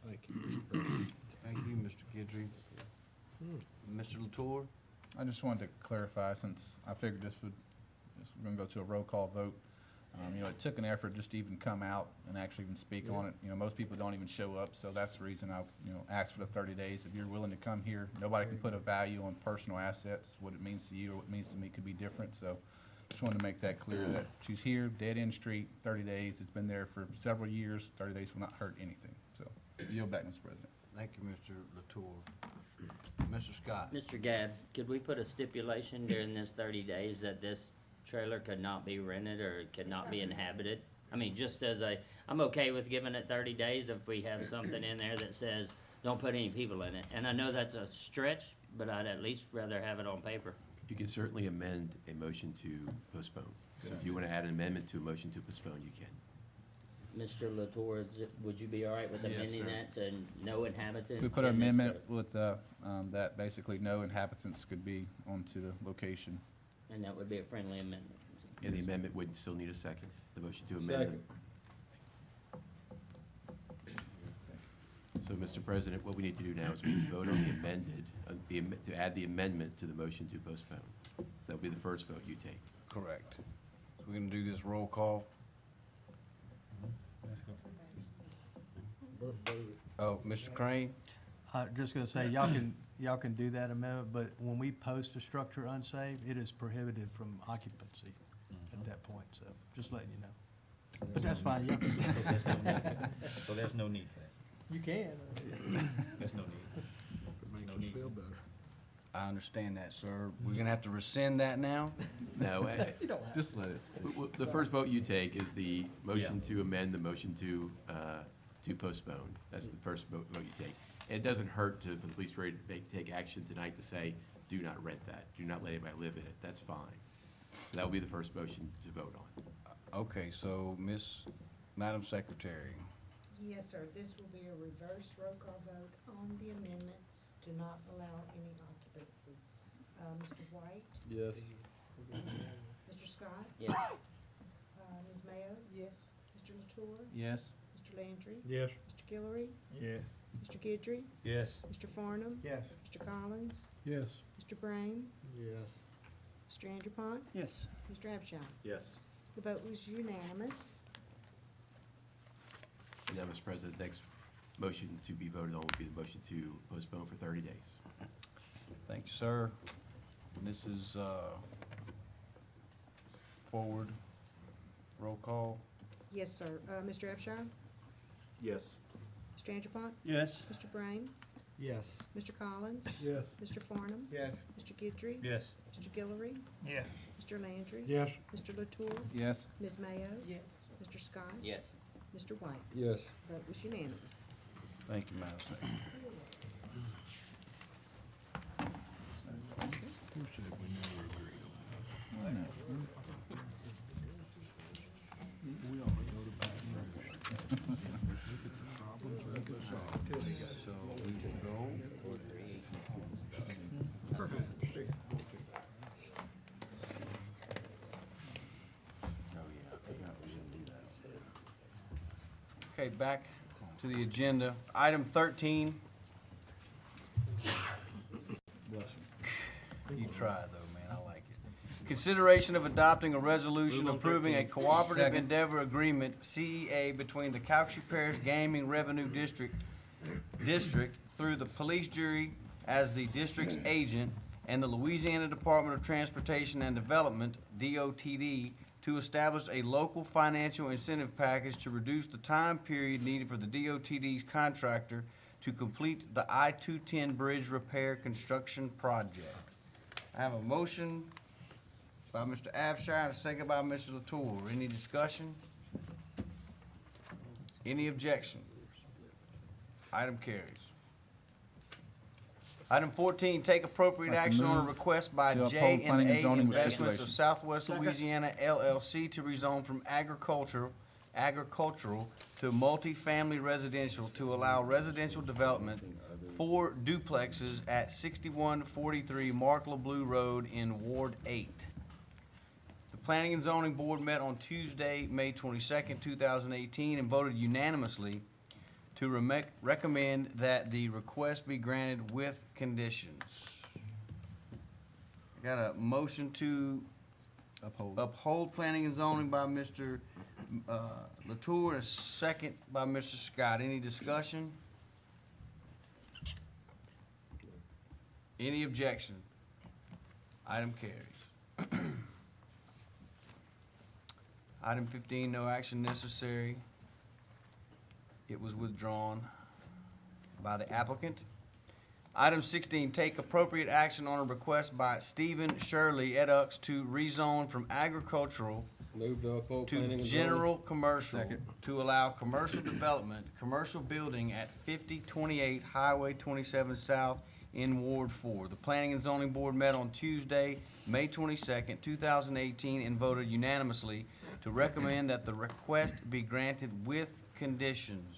Thank you. Thank you, Mr. Guidry. Mr. Latour? I just wanted to clarify, since I figured we're gonna go to a roll call vote. It took an effort just to even come out and actually even speak on it. Most people don't even show up, so that's the reason I, asked for the 30 days. If you're willing to come here, nobody can put a value on personal assets. What it means to you or what it means to me could be different, so just wanted to make that clear that she's here, dead-end street, 30 days. It's been there for several years. 30 days will not hurt anything, so yield back, Mr. President. Thank you, Mr. Latour. Mr. Scott? Mr. Gabb, could we put a stipulation during this 30 days that this trailer could not be rented or could not be inhabited? I mean, just as I'm okay with giving it 30 days if we have something in there that says, don't put any people in it. And I know that's a stretch, but I'd at least rather have it on paper. You can certainly amend a motion to postpone. So if you want to add an amendment to a motion to postpone, you can. Mr. Latour, would you be all right with Yes, amending sir. that to no inhabitants? We put an in this amendment trailer? with, that basically no inhabitants could be onto the location. And that would be a friendly amendment. And the amendment would still need a second, the motion to amend. So, Mr. President, what we need to do now is we need to vote on the amended, to add the amendment to the motion to postpone. So that'll be the first vote you take. Correct. So we're gonna do this roll call. Oh, Mr. Crane? Just gonna say, y'all can do that amendment, but when we post a structure unsafe, it is prohibited from occupancy at that point, so just letting you know. But that's fine, y'all can do it. So there's no need for that. You can. There's no need. No need. I understand that, sir. We're gonna have to rescind that now? No, Just let it stay. the first vote you take is the motion to amend the motion to postpone. That's the first vote you take. And it doesn't hurt for the police to take action tonight to say, do not rent that, do not let anybody live in it, that's fine. So that will be the first motion to vote on. Okay, so Madam Secretary. Yes, sir, this will be a reverse roll call vote on the amendment to not allow any occupancy. Mr. White? Yes. Mr. Scott? Yes. Ms. Mayo? Yes. Mr. Latour? Yes. Mr. Landry? Yes. Mr. Guillory? Yes. Mr. Guidry? Yes. Mr. Farnum? Yes. Mr. Collins? Yes. Mr. Brain? Yes. Mr. Anderpont? Yes. Mr. Abshire? Yes. The vote was unanimous. And now, Mr. President, the next motion to be voted on will be the motion to postpone for 30 days. Thank you, sir. This is, forward roll call. Yes, sir. Mr. Abshire? Yes. Mr. Anderpont? Yes. Mr. Brain? Yes. Mr. Collins? Yes. Mr. Farnum? Yes. Mr. Guidry? Yes. Mr. Guillory? Yes. Mr. Landry? Yes. Mr. Latour? Yes. Ms. Mayo? Yes. Mr. Scott? Yes. Mr. White? Yes. Vote was unanimous. Thank you, Madam Secretary. Who said we never agreed on that? We ought to go to Baton Rouge. Look at the problems we could solve. So we will go. Okay, back to the agenda. Item 13. You try though, man, I like it. Consideration of adopting a resolution Move on approving a 15. cooperative Second. endeavor agreement, CEA, between the Calcasieu Parish Gaming Revenue District through the police jury as the district's agent and the Louisiana Department of Transportation and Development, DOTD, to establish a local financial incentive package to reduce the time period needed for the DOTD's contractor to complete the I-210 bridge repair construction project. I have a motion by Mr. Abshire and a second by Mr. Latour. Any discussion? Any objection? Item carries. Item 14, take appropriate Like to action on a move request by to uphold J and planning and A zoning with Investments of stipulation. Southwest Louisiana LLC to rezone from agricultural to multifamily residential to allow residential development for duplexes at 6143 Marklar Blue Road in Ward 8. The Planning and Zoning Board met on Tuesday, May 22nd, 2018, and voted unanimously to recommend that the request be granted with conditions. I got a motion to uphold planning and zoning by Mr. Latour, and a second by Mr. Scott. Any discussion? Any objection? Item carries. Item 15, no action necessary. It was withdrawn by the applicant. Item 16, take appropriate action on a request by Stephen Shirley Edux to rezone from agricultural Move to uphold planning to and zoning. general commercial Second. to allow commercial development, commercial building at 5028 Highway 27 South in Ward 4. The Planning and Zoning Board met on Tuesday, May 22nd, 2018, and voted unanimously to recommend that the request be granted with conditions.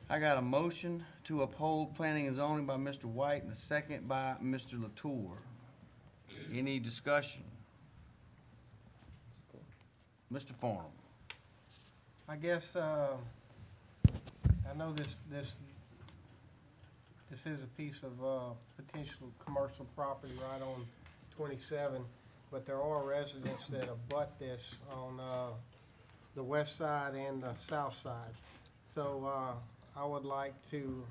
I got a motion to uphold planning and zoning by Mr. White and a second by Mr. Latour. Any discussion? Mr. Farnum. I guess, I know this is a piece of, potential commercial property right on 27, but there are residents that abut this on, the west side and the south side. So, I would like to,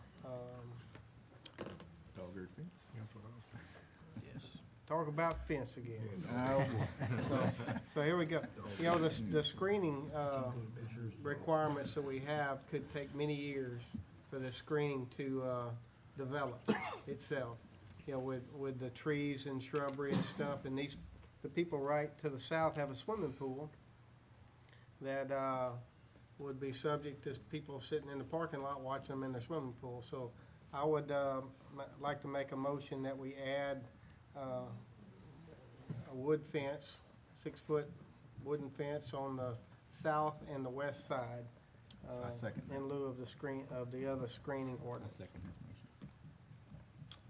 Yes. talk about fence again. So here we go. You know, the screening, requirements that we have could take many years for the screening to, develop itself. You know, with the trees and shrubbery and stuff, and the people right to the south have a swimming pool that, would be subject to people sitting in the parking lot watching them in their swimming pool. So I would, like to make a motion that we add, a wood fence, 6-foot wooden fence on the south and the west side. I second that. In lieu of the other screening ordinance. Second his motion.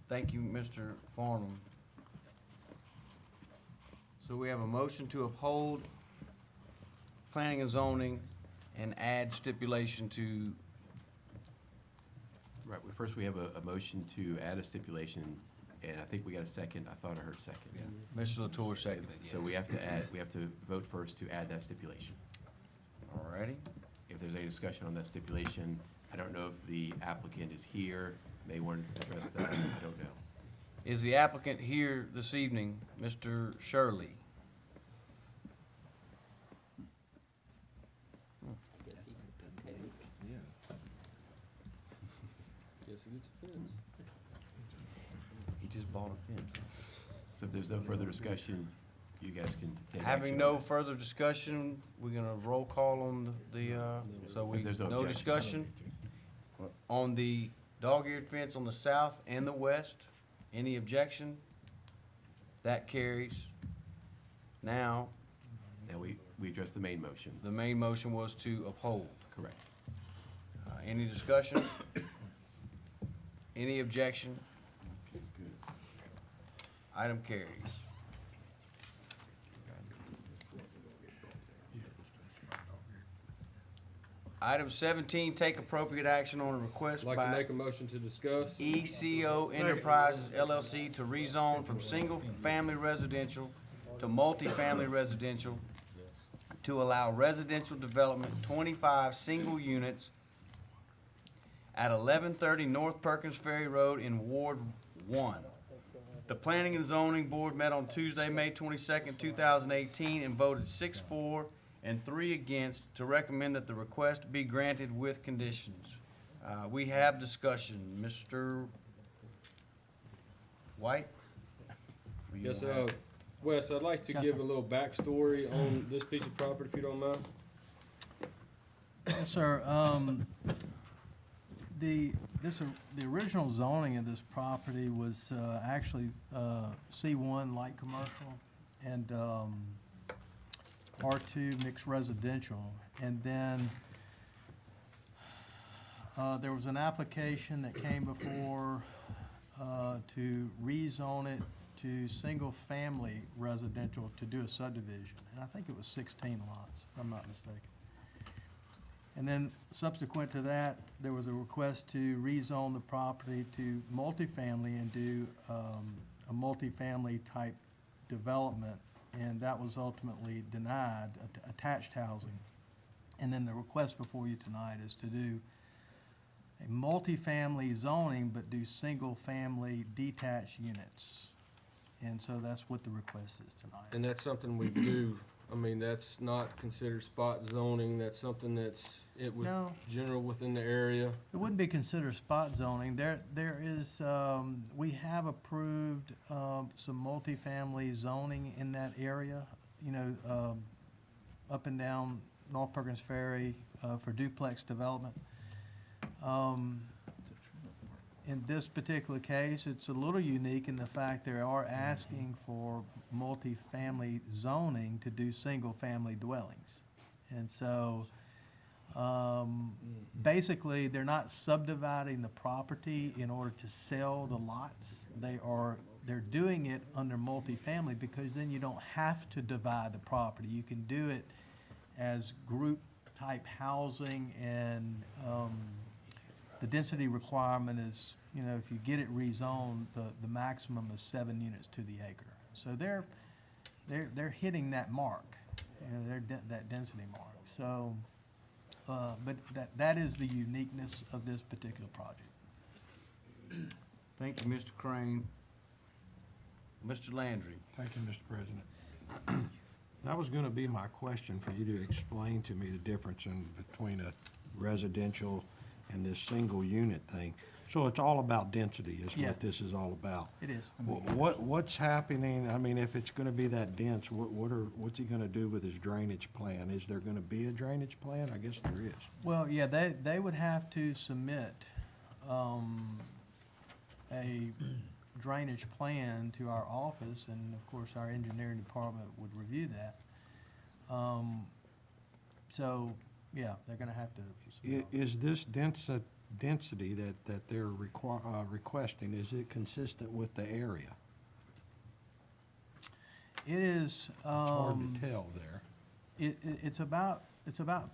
Thank you, Mr. Farnum. So we have a motion to uphold planning and zoning and add stipulation to, Right, well, first we have a motion to add a stipulation, and I think we got a second. I thought I heard second. Mr. Latour seconded. So we have to vote first to add that stipulation. Alrighty. If there's any discussion on that stipulation, I don't know if the applicant is here, may want to address that, I don't know. Is the applicant here this evening, Mr. Shirley? Guess he gets a fence. He just bought a fence. So if there's no further discussion, you guys can take action. Having on no it. further discussion, we're gonna roll call on If there's no no objection. discussion? On the dog-eared fence on the south and the west, any objection? That carries. Now, Now we address the main motion. the main motion was to uphold. Correct. Any discussion? Any objection? Item carries. Item 17, take appropriate action on a request I'd like to by make a motion to discuss. ECO Enterprises LLC to rezone from single-family residential to multifamily residential to allow residential development 25 single units at 1130 North Perkins Ferry Road in Ward 1. The Planning and Zoning Board met on Tuesday, May 22nd, 2018, and voted 6-4 and 3 against to recommend that the request be granted with conditions. We have discussion. Mr. White? Yes, Wes, I'd like to give a little backstory on this piece of property, if you don't mind. Yes, sir. The original zoning of this property was actually C1 light commercial and R2 mixed residential. And then there was an application that came before to rezone it to single-family residential to do a subdivision. And I think it was 16 lots, if I'm not mistaken. And then subsequent to that, there was a request to rezone the property to multifamily and do a multifamily type development, and that was ultimately denied, attached housing. And then the request before you tonight is to do a multifamily zoning, but do single-family detached units. And so that's what the request is tonight. And that's something we do, I mean, that's not considered spot zoning, that's something it was No. general within the area. It wouldn't be considered spot zoning. There is, we have approved some multifamily zoning in that area, you know, up and down North Perkins Ferry for duplex development. In this particular case, it's a little unique in the fact they are asking for multifamily zoning to do single-family dwellings. And so, basically, they're not subdividing the property in order to sell the lots. They're doing it under multifamily because then you don't have to divide the property. You can do it as group-type housing, and the density requirement is, you know, if you get it rezoned, the maximum is 7 units to the acre. So they're hitting that mark, you know, that density mark. So, but that is the uniqueness of this particular project. Thank you, Mr. Crane. Mr. Landry? Thank you, Mr. President. That was gonna be my question for you to explain to me the difference between a residential and this single unit thing. So it's all about density is Yeah. what this is all about. It is. What's happening, I mean, if it's gonna be that dense, what's he gonna do with his drainage plan? Is there gonna be a drainage plan? I guess there is. Well, yeah, they would have to submit a drainage plan to our office, and of course, our engineering department would review that. So, yeah, they're gonna have to. Is this density that they're requesting, is it consistent with the area? It is. It's hard to tell there. It's about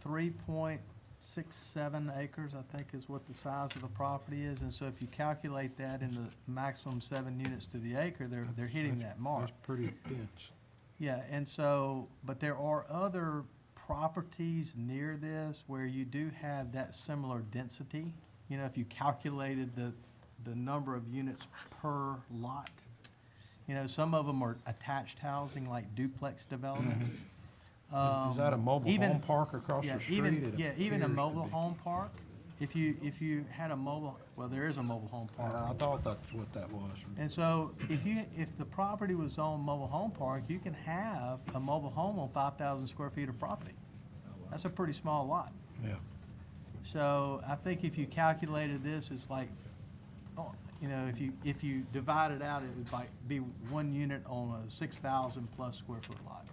3.67 acres, I think, is what the size of the property is. And so if you calculate that in the maximum 7 units to the acre, they're hitting that mark. That's pretty dense. Yeah, and so, but there are other properties near this where you do have that similar density. You know, if you calculated the number of units per lot. You know, some of them are attached housing, like duplex development. Is that a mobile home park across the street? Even a mobile home park. If you had a mobile, well, there is a mobile home park. I thought that's what that was. And so if the property was on mobile home park, you can have a mobile home on 5,000 square feet of property. That's a pretty small lot. Yeah. So I think if you calculated this, it's like, oh, you know, if you divide it out, it would be 1 unit on a 6,000 plus square foot lot.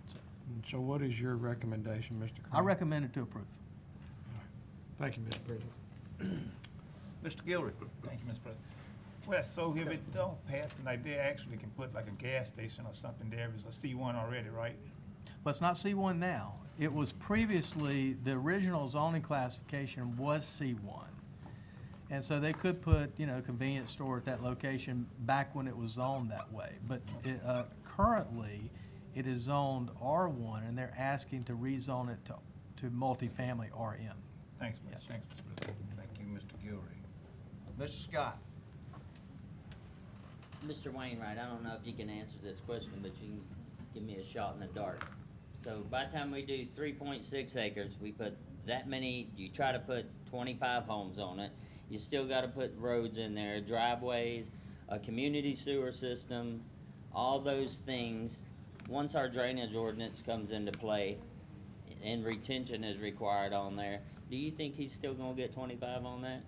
So what is your recommendation, Mr. Crane? I recommend it to approve. Thank you, Mr. President. Mr. Gilry? Thank you, Mr. President. Well, so if it don't pass tonight, they actually can put like a gas station or something there. It's a C1 already, right? But it's not C1 now. It was previously, the original zoning classification was C1. And so they could put, you know, convenience store at that location back when it was zoned that way. But currently, it is zoned R1, and they're asking to rezone it to multifamily RM. Thanks, Yes. thanks, Mr. President. Thank you, Mr. Gilready. Mr. Scott? Mr. Wainwright, I don't know if you can answer this question, but you can give me a shot in the dark. So by the time we do 3.6 acres, we put that many, you try to put 25 homes on it. You still gotta put roads in there, driveways, a community sewer system, all those things. Once our drainage ordinance comes into play and retention is required on there, do you think he's still gonna get 25 on that?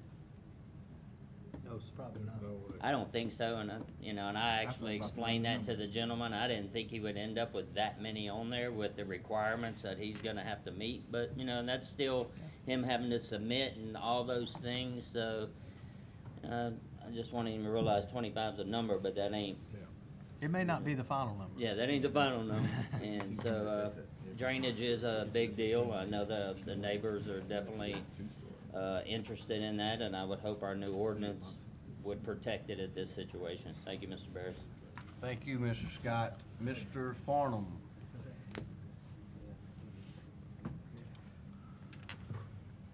No, it's probably not. I don't think so, and, you know, and I actually explained that to the gentleman. I didn't think he would end up with that many on there with the requirements that he's gonna have to meet, but, you know, and that's still him having to submit and all those things, so, I just want him to realize 25's a number, but that ain't, It may not be the final number. yeah, that ain't the final number. And so, drainage is a big deal. I know the neighbors are definitely, interested in that, and I would hope our new ordinance would protect it at this situation. Thank you, Mr. Barris. Thank you, Mr. Scott. Mr. Farnum?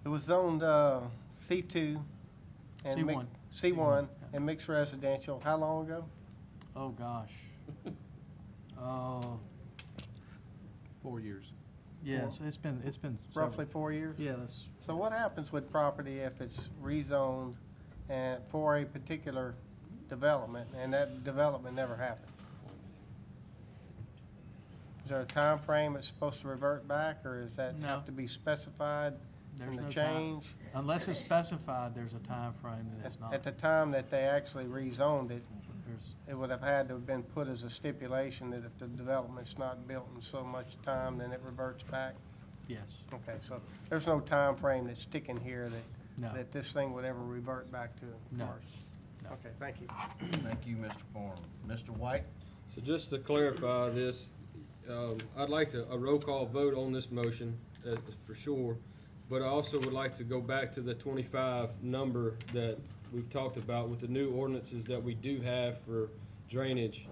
It was zoned, C2 and C1. C1 and mixed residential. How long ago? Oh, gosh. 4 years. Yes, it's been Roughly 4 years? Yeah, that's, So what happens with property if it's rezoned and for a particular development, and that development never happened? Is there a time frame it's supposed to revert back, or does that No. have to be specified there's in no the time. change? Unless it's specified, there's a time frame that it's not. At the time that they actually rezoned it, There's, it would have had to have been put as a stipulation that if the development's not built in so much time, then it reverts back? yes, Okay, so there's no time frame that's sticking here No. that this thing would ever revert back to No. March? No. Okay, thank you. Thank you, Mr. Farnum. Mr. White? So just to clarify this, I'd like a roll call vote on this motion, for sure. But I also would like to go back to the 25 number that we've talked about with the new ordinances that we do have for drainage.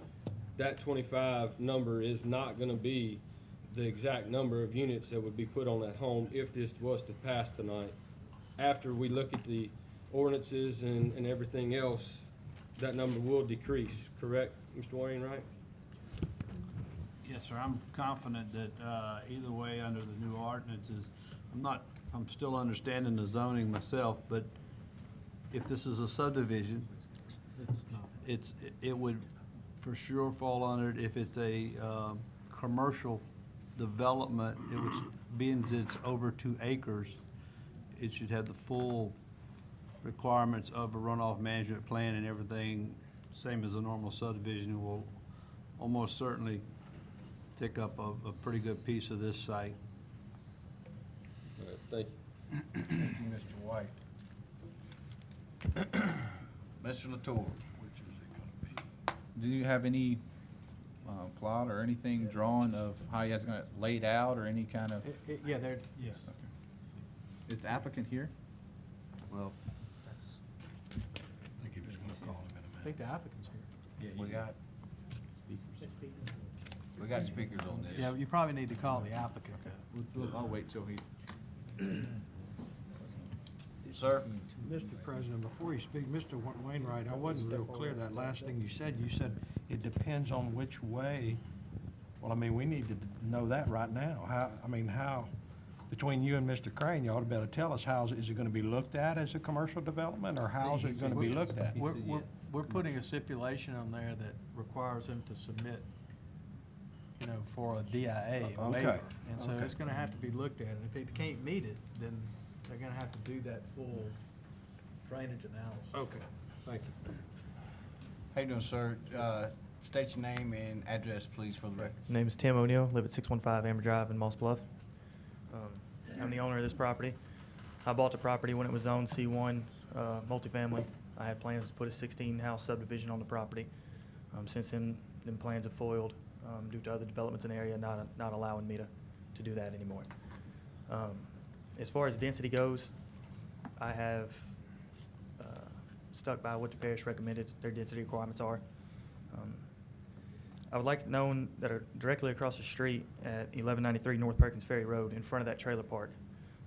That 25 number is not gonna be the exact number of units that would be put on that home if this was to pass tonight. After we look at the ordinances and everything else, that number will decrease, correct, Mr. Wainwright? Yes, sir, I'm confident that, either way, under the new ordinances, I'm still understanding the zoning myself, but if this is a subdivision, it would for sure fall under it. If it's a, commercial development, it would, being that it's over 2 acres, it should have the full requirements of a runoff management plan and everything, same as a normal subdivision. It will almost certainly take up a pretty good piece of this site. All right, thank you. Thank you, Mr. White. Mr. Latour? Do you have any plot or anything drawn of how you guys gonna lay it out or any kind of? yeah, there, yes. Okay. Is the applicant here? Well, I think he was gonna call him in a I think the applicant's here. we got speakers on this. Yeah, you probably need to call the applicant. I'll wait till he. Sir? Mr. President, before you speak, Mr. Wainwright, I wasn't real clear that last thing you said. You said it depends on which way. Well, I mean, we need to know that right now. How, between you and Mr. Crane, you ought to be able to tell us is it gonna be looked at as a commercial development, or how is it gonna be looked at? We're putting a stipulation on there that requires them to submit, you know, for a DIA, a Okay. waiver. And so Okay. it's gonna have to be looked at, and if they can't meet it, then they're gonna have to do that full drainage analysis. Okay, thank you. How you doing, sir? State your name and address, please, for the record. Name is Tim O'Neill, live at 615 Amber Drive in Moss Bluff. I'm the owner of this property. I bought the property when it was zoned C1 multifamily. I had plans to put a 16-house subdivision on the property. Since then, them plans have foiled. due to other developments in the area not allowing me to do that anymore. As far as density goes, I have stuck by what the parish recommended their density requirements are. I would like it known that directly across the street at 1193 North Perkins Ferry Road, in front of that trailer park,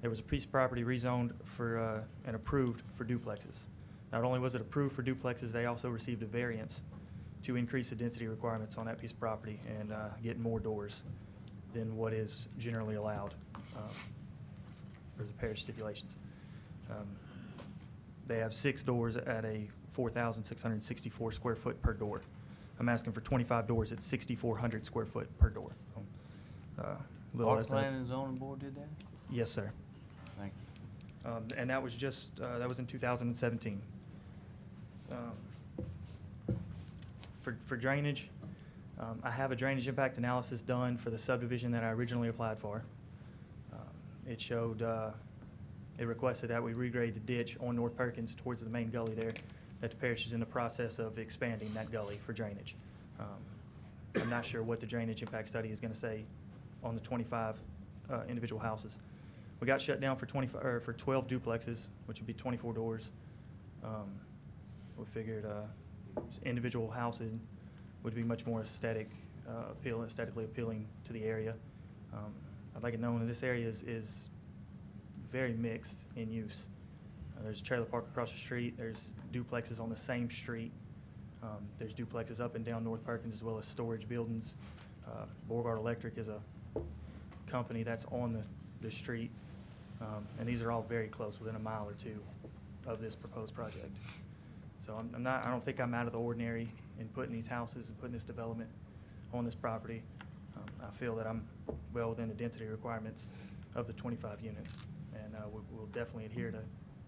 there was a piece of property rezoned for and approved for duplexes. Not only was it approved for duplexes, they also received a variance to increase the density requirements on that piece of property and get more doors than what is generally allowed for the parish stipulations. They have 6 doors at a 4,664 square foot per door. I'm asking for 25 doors at 6,400 square foot per door. Little less Park than- Planning and Zoning Board did that? Yes, sir. Thank you. And that was just, that was in 2017. For drainage, I have a drainage impact analysis done for the subdivision that I originally applied for. It showed, it requested that we regrade the ditch on North Perkins towards the main gully there, that the parish is in the process of expanding that gully for drainage. I'm not sure what the drainage impact study is going to say on the 25 individual houses. We got shut down for 12 duplexes, which would be 24 doors. We figured individual housing would be much more aesthetically appealing to the area. I'd like it known that this area is very mixed in use. There's a trailer park across the street. There's duplexes on the same street. There's duplexes up and down North Perkins, as well as storage buildings. Beauregard Electric is a company that's on the street. And these are all very close, within a mile or two of this proposed project. So I don't think I'm out of the ordinary in putting these houses and putting this development on this property. I feel that I'm well within the density requirements of the 25 units. And we'll definitely adhere to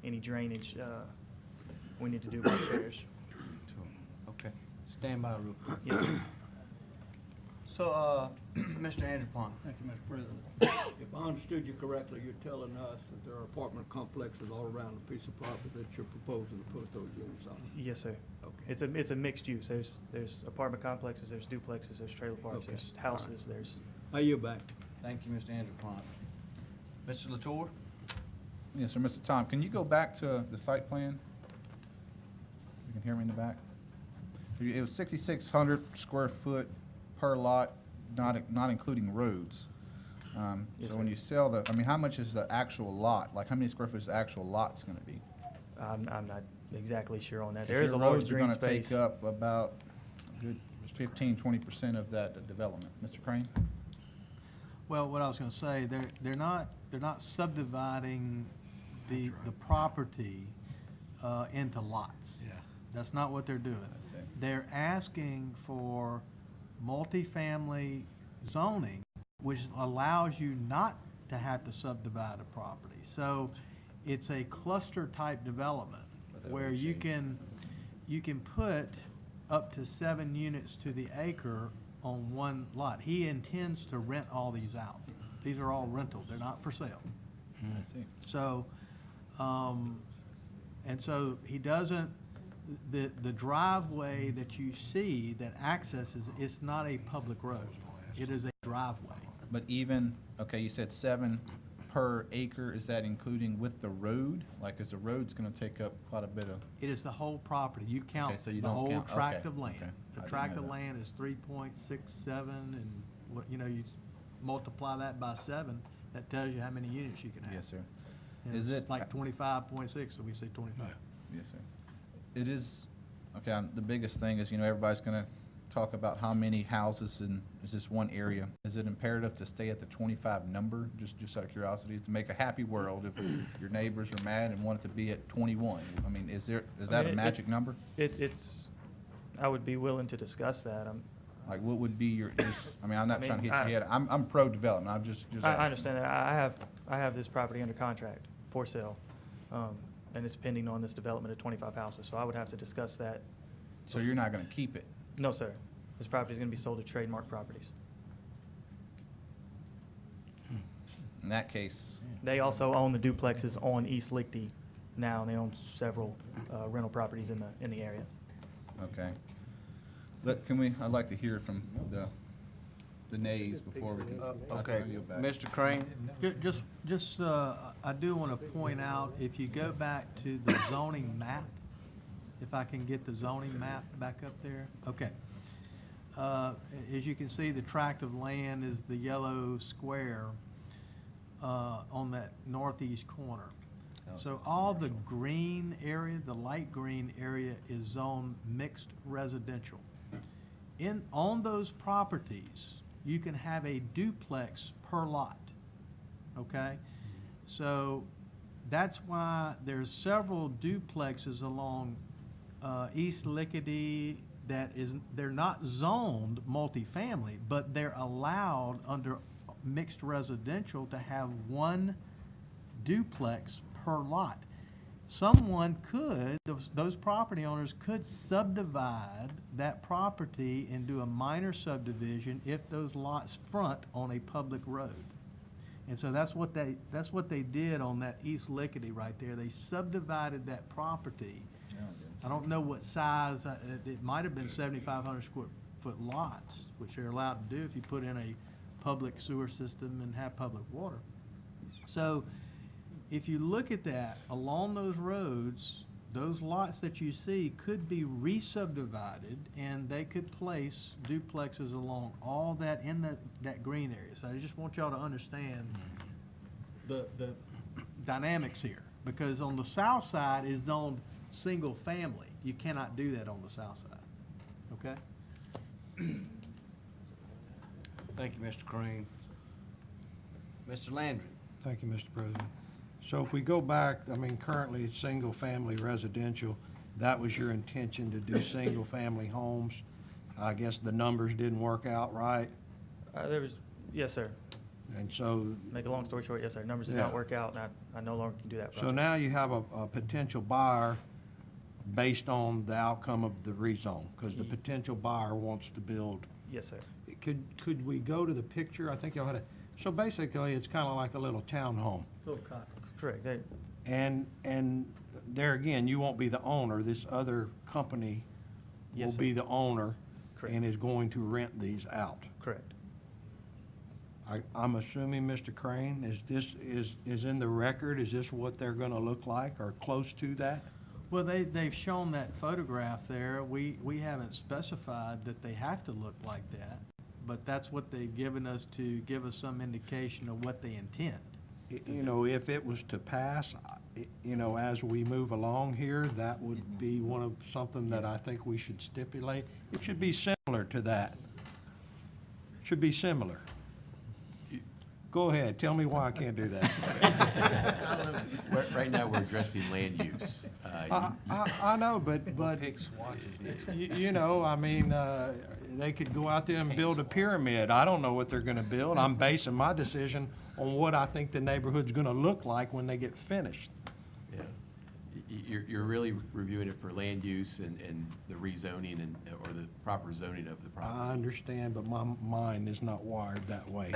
any drainage we need to do by the parish. Okay. Stand by real quick. Yeah. So, Mr. Andrew Pond. Thank you, Mr. President. If I understood you correctly, you're telling us that there are apartment complexes all around the piece of property that you're proposing to put those units on? Yes, sir. Okay. It's a mixed use. There's apartment complexes, there's duplexes, there's trailer parks, Okay. there's houses, there's. I yield back. Thank you, Mr. Andrew Pond. Mr. Latour? Yes, sir, Mr. Tom, can you go back to the site plan? You can hear me in the back? It was 6,600 square foot per lot, not including roads. Yes, So when sir. you sell how much is the actual lot? Like, how many square foot is the actual lot's gonna be? I'm not exactly sure on that. 'Cause There is a your large roads are green gonna space. take up about a good 15-20% of that development. Mr. Crane? Well, what I was gonna say, they're not subdividing the property into lots. Yeah. That's not what they're doing. I see. They're asking for multifamily zoning, which allows you not to have to subdivide a property. So it's a cluster type development where you can put up to 7 units to the acre on one lot. He intends to rent all these out. These are all rental, they're not for sale. I see. So, and so he doesn't, the driveway that you see that accesses, it's not a public road. It is a driveway. But even, okay, you said 7 per acre, is that including with the road? Like, is the road's gonna take up quite a bit of? It is the whole property. You Okay, count so you the don't whole count- tract okay, of land. okay. I The didn't tract know of that. land is 3.67, and what, you multiply that by 7, that tells you how many units you can have. Yes, sir. And Is it's it- like 25.6, so we say 25. Yes, sir. It is, okay, the biggest thing is, everybody's gonna talk about how many houses in, is this one area? Is it imperative to stay at the 25 number, just out of curiosity, to make a happy world if your neighbors are mad and want it to be at 21? Is that a magic number? I would be willing to discuss that. Like, what would be your, I'm not I trying to mean, hit your head, I'm pro-development, I'm just asking. I understand that. I have this property under contract for sale, and it's pending on this development of 25 houses, so I would have to discuss that. So you're not gonna keep it? No, sir. This property is going to be sold to Trademark Properties. In that case, They also own the duplexes on East Lichty now, and they own several rental properties in the area. okay. I'd like to hear from the the nays before we can. Okay, I'll yield back. Mr. Crane? I do want to point out, if you go back to the zoning map, if I can get the zoning map back up there, okay. As you can see, the tract of land is the yellow square on that northeast corner. So all the green area, the light green area is zoned mixed residential. On those properties, you can have a duplex per lot, okay? So that's why there's several duplexes along East Lickety they're not zoned multifamily, but they're allowed under mixed residential to have one duplex per lot. Someone could, those property owners could subdivide that property and do a minor subdivision if those lots front on a public road. And so that's what they did on that East Lickety right there. They subdivided that property. I don't know what size, it might have been 7,500 square foot lots, which they're allowed to do if you put in a public sewer system and have public water. So if you look at that, along those roads, those lots that you see could be re-subdivided, and they could place duplexes along all that in that green area. So I just want y'all to understand the dynamics here, because on the south side is zoned single family. You cannot do that on the south side, okay? Thank you, Mr. Crane. Mr. Landry? Thank you, Mr. President. So if we go back, I mean, currently it's single-family residential. That was your intention to do single-family homes. I guess the numbers didn't work out right. Yes, sir. And so, Make a long story short, yes, sir. Numbers did Yeah. not work out, and I no longer can do that so project. now you have a potential buyer based on the outcome of the rezone, because the potential buyer wants to build. Yes, sir. Could we go to the picture? I think y'all had so basically it's kind of like a little townhome. Correct. And there again, you won't be the owner. This other company Yes, will sir. be the owner Correct. and is going to rent these out. Correct. I'm assuming, Mr. Crane, is in the record, is this what they're gonna look like or close to that? Well, they've shown that photograph there. We haven't specified that they have to look like that, but that's what they've given us to give us some indication of what they intend. You know, if it was to pass, you know, as we move along here, that would be something that I think we should stipulate. It should be similar to that. Should be similar. Go ahead, tell me why I can't do that. Right now, we're addressing land use. I know, but, you know, I mean, they could go out there and build a pyramid. I don't know what they're gonna build. I'm basing my decision on what I think the neighborhood's gonna look like when they get finished. Yeah. You're really reviewing it for land use and the rezoning or the proper zoning of the property. I understand, but my mind is not wired that way.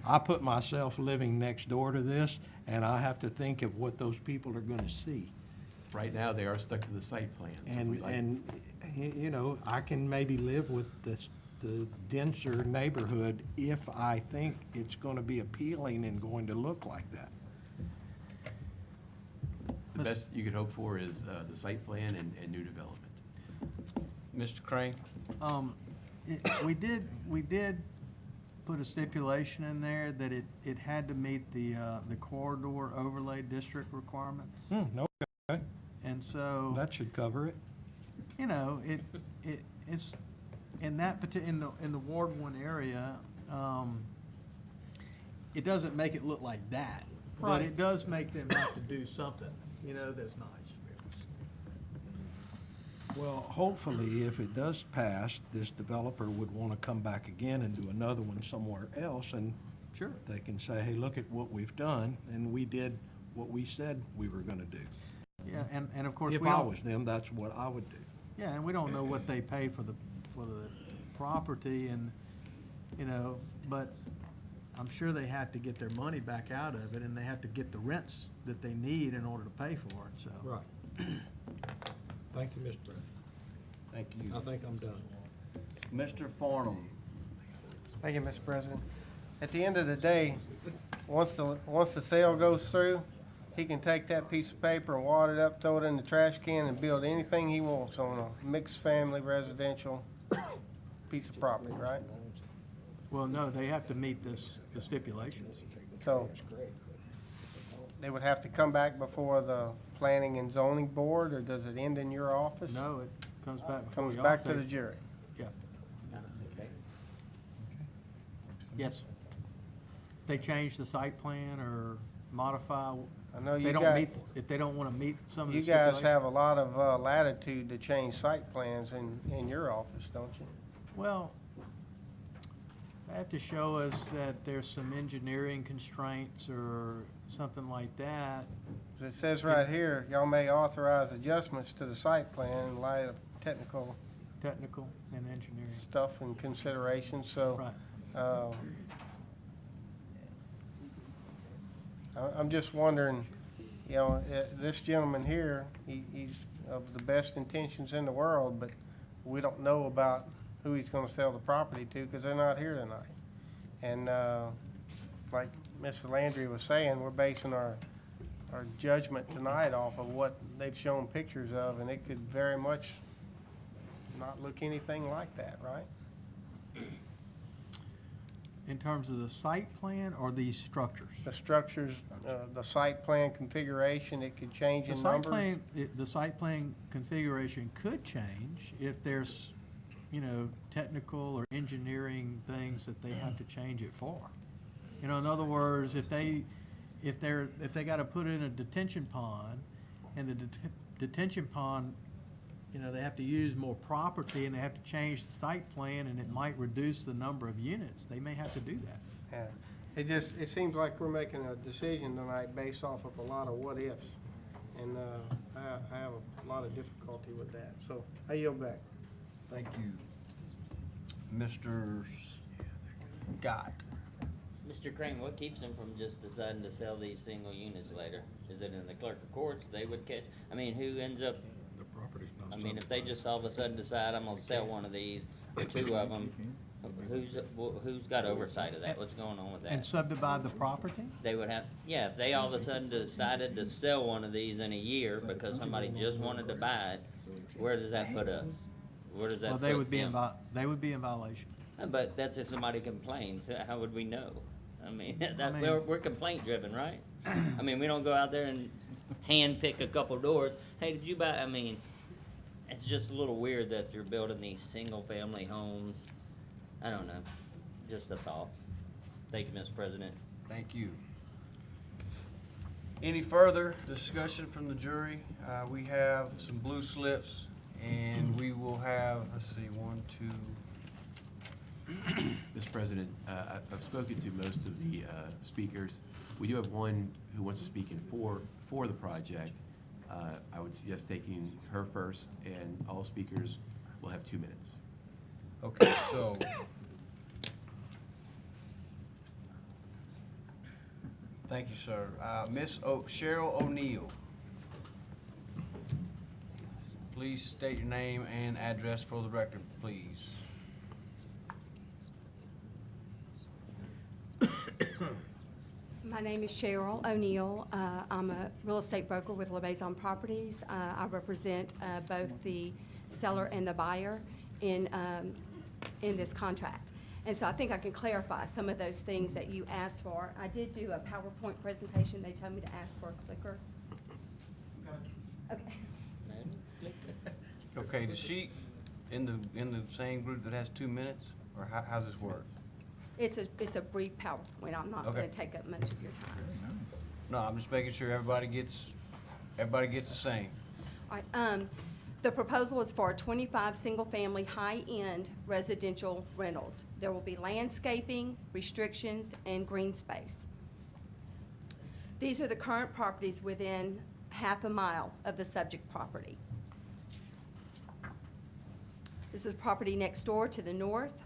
I put myself living next door to this, and I have to think of what those people are gonna see. Right now, they are stuck to the site plan. So we like- And, you know, I can maybe live with the denser neighborhood if I think it's gonna be appealing and going to look like that. The best you could hope for is the site plan and new development. Mr. Crane? We did put a stipulation in there that it had to meet the corridor overlay district requirements. Okay, And so, that should cover it. you know, it's, in the Ward 1 area, it doesn't make it look like that. But Right. it does make them have to do something, you know, that's nice. Well, hopefully, if it does pass, this developer would want to come back again and do another one somewhere else, and Sure. they can say, hey, look at what we've done, and we did what we said we were gonna do. Yeah, and of course, If we I don't, was them, that's what I would do. yeah, and we don't know what they paid for the property and, you know, but I'm sure they have to get their money back out of it, and they have to get the rents that they need in order to pay for it, so. Right. Thank you, Mr. President. Thank you. I think I'm done. Mr. Farnham? Thank you, Mr. President. At the end of the day, once the sale goes through, he can take that piece of paper and wad it up, throw it in the trash can, and build anything he wants on a mixed-family residential piece of property, right? Well, no, they have to meet the stipulations. So they would have to come back before the Planning and Zoning Board, or does it end in your office? No, it comes back before Comes y'all. back to the jury. Yeah. Yes. They change the site plan or modify, I know they you don't got, meet, if they don't want to meet some of the you stipulations. guys have a lot of latitude to change site plans in your office, don't you? Well, they have to show us that there's some engineering constraints or something like that. As it says right here, y'all may authorize adjustments to the site plan in light of technical Technical and engineering. stuff and considerations, so. Right. I'm just wondering, you know, this gentleman here, he's of the best intentions in the world, but we don't know about who he's gonna sell the property to, because they're not here tonight. And, like Mr. Landry was saying, we're basing our judgment tonight off of what they've shown pictures of, and it could very much not look anything like that, right? In terms of the site plan or these structures? The structures, the site plan configuration, it could change The in site numbers. plan, the site plan configuration could change if there's, you know, technical or engineering things that they have to change it for. You know, in other words, if they gotta put in a detention pond, and the detention pond, you know, they have to use more property and they have to change the site plan and it might reduce the number of units, they may have to do that. Yeah, it seems like we're making a decision tonight based off of a lot of what-ifs, and I have a lot of difficulty with that, so I yield back. Thank you. Mr. Scott. Mr. Crane, what keeps them from just deciding to sell these single units later? Is it in the clerk of courts they would catch? I mean, who ends up, The property's not I mean, if they just all of a sudden decide, I'm gonna sell one of these, or two of them, who's got oversight of that? What's going on with that? And subdivide the property? They would have, yeah, if they all of a sudden decided to sell one of these in a year because somebody just wanted to buy it, where does that put us? Where does that Well, put they would be them? they would be in violation. But that's if somebody complains, how would we know? I mean, I mean- we're complaint driven, right? I mean, we don't go out there and hand pick a couple doors, hey, did you buy, I mean, it's just a little weird that you're building these single family homes. I don't know, just a thought. Thank you, Mr. President. Thank you. Any further discussion from the jury? We have some blue slips, and we will have, let's see, 1, 2. Mr. President, I've spoken to most of the speakers. We do have one who wants to speak in for the project. I would suggest taking her first, and all speakers will have 2 minutes. Okay, so. Thank you, sir. Miss Cheryl O'Neill. Please state your name and address for the record, please. My name is Cheryl O'Neill. I'm a real estate broker with Rezone Properties. I represent both the seller and the buyer in this contract. And so I think I can clarify some of those things that you asked for. I did do a PowerPoint presentation. They told me to ask for a clicker. Okay. Okay, is she in the same group that has 2 minutes, or how's this work? It's a brief PowerPoint. I'm not Okay. going to take up much of your time. No, I'm just making sure everybody gets the same. All right, the proposal is for 25 single-family, high-end residential rentals. There will be landscaping, restrictions, and green space. These are the current properties within half a mile of the subject property. This is property next door to the north.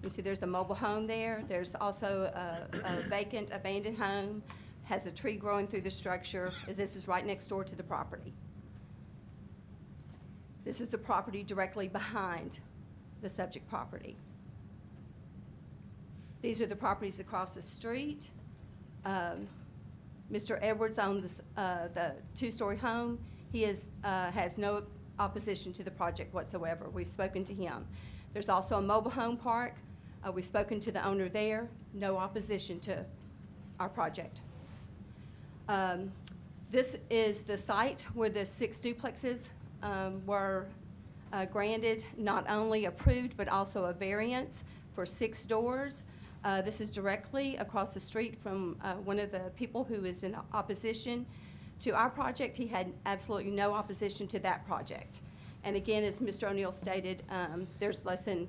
You see there's a mobile home there. There's also a vacant abandoned home, has a tree growing through the structure, as this is right next door to the property. This is the property directly behind the subject property. These are the properties across the street. Mr. Edwards owns the two-story home. He has no opposition to the project whatsoever. We've spoken to him. There's also a mobile home park. We've spoken to the owner there. No opposition to our project. This is the site where the 6 duplexes were granted, not only approved, but also a variance for 6 doors. This is directly across the street from one of the people who is in opposition to our project. He had absolutely no opposition to that project. And again, as Mr. O'Neill stated, there's less than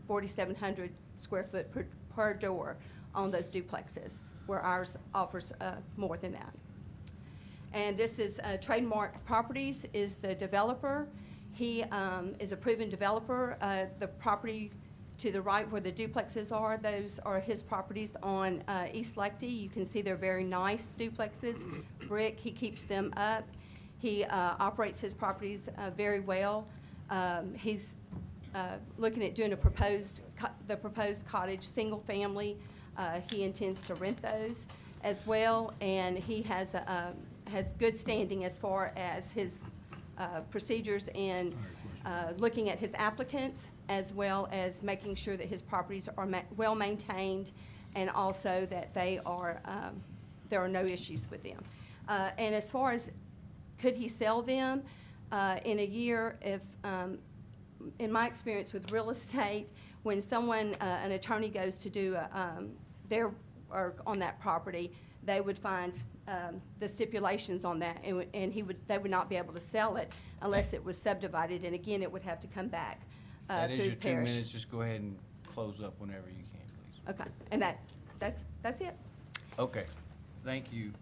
4,700 square foot per door on those duplexes, where ours offers more than that. And this is Trademark Properties is the developer. He is a proven developer. The property to the right where the duplexes are, those are his properties on East Lecty. You can see they're very nice duplexes, brick. He keeps them up. He operates his properties very well. He's looking at doing the proposed cottage, single family. He intends to rent those as well, and he has good standing as far as his procedures and looking at his applicants, as well as making sure that his properties are well maintained, and also that they are there are no issues with them. And as far as could he sell them in a year, if in my experience with real estate, when someone an attorney goes to do their work on that property, they would find the stipulations on that, and they would not be able to sell it unless it was subdivided, and again, it would have to come back That is through your the 2 parish. minutes. Just go ahead and close up whenever you can, please. Okay, and that's it. Okay, thank you.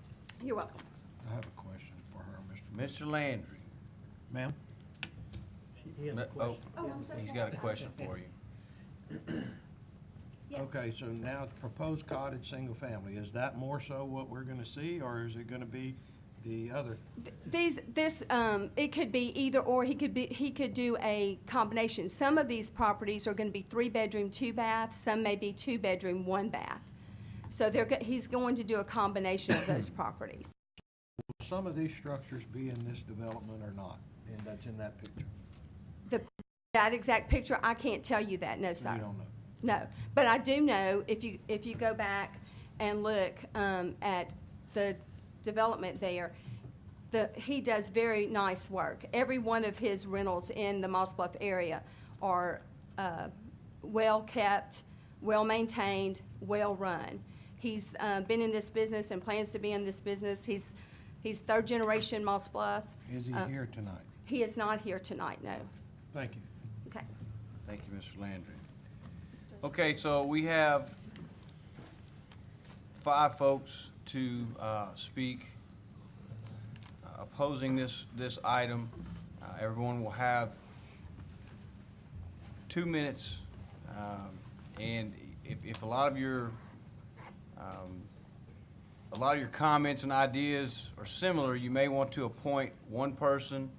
You're welcome. I have a question for her, Mr. Landry. Ma'am? He has a question. Oh, I'm so He's sorry. got a question for you. Yes. Okay, so now proposed cottage, single family, is that more so what we're gonna see, or is it gonna be the other? It could be either or. He could do a combination. Some of these properties are gonna be 3-bedroom, 2-bath. Some may be 2-bedroom, 1-bath. So he's going to do a combination of those properties. Will some of these structures be in this development or not? And that's in that picture? That exact picture, I can't tell you that, no, sir. You don't know? No, but I do know, if you go back and look at the development there, he does very nice work. Every one of his rentals in the Moss Bluff area are well-kept, well-maintained, well-run. He's been in this business and plans to be in this business. He's third-generation Moss Bluff. Is he here tonight? He is not here tonight, no. Thank you. Okay. Thank you, Mr. Landry. Okay, so we have 5 folks to speak opposing this item. Everyone will have 2 minutes, and if a lot of your comments and ideas are similar, you may want to appoint one person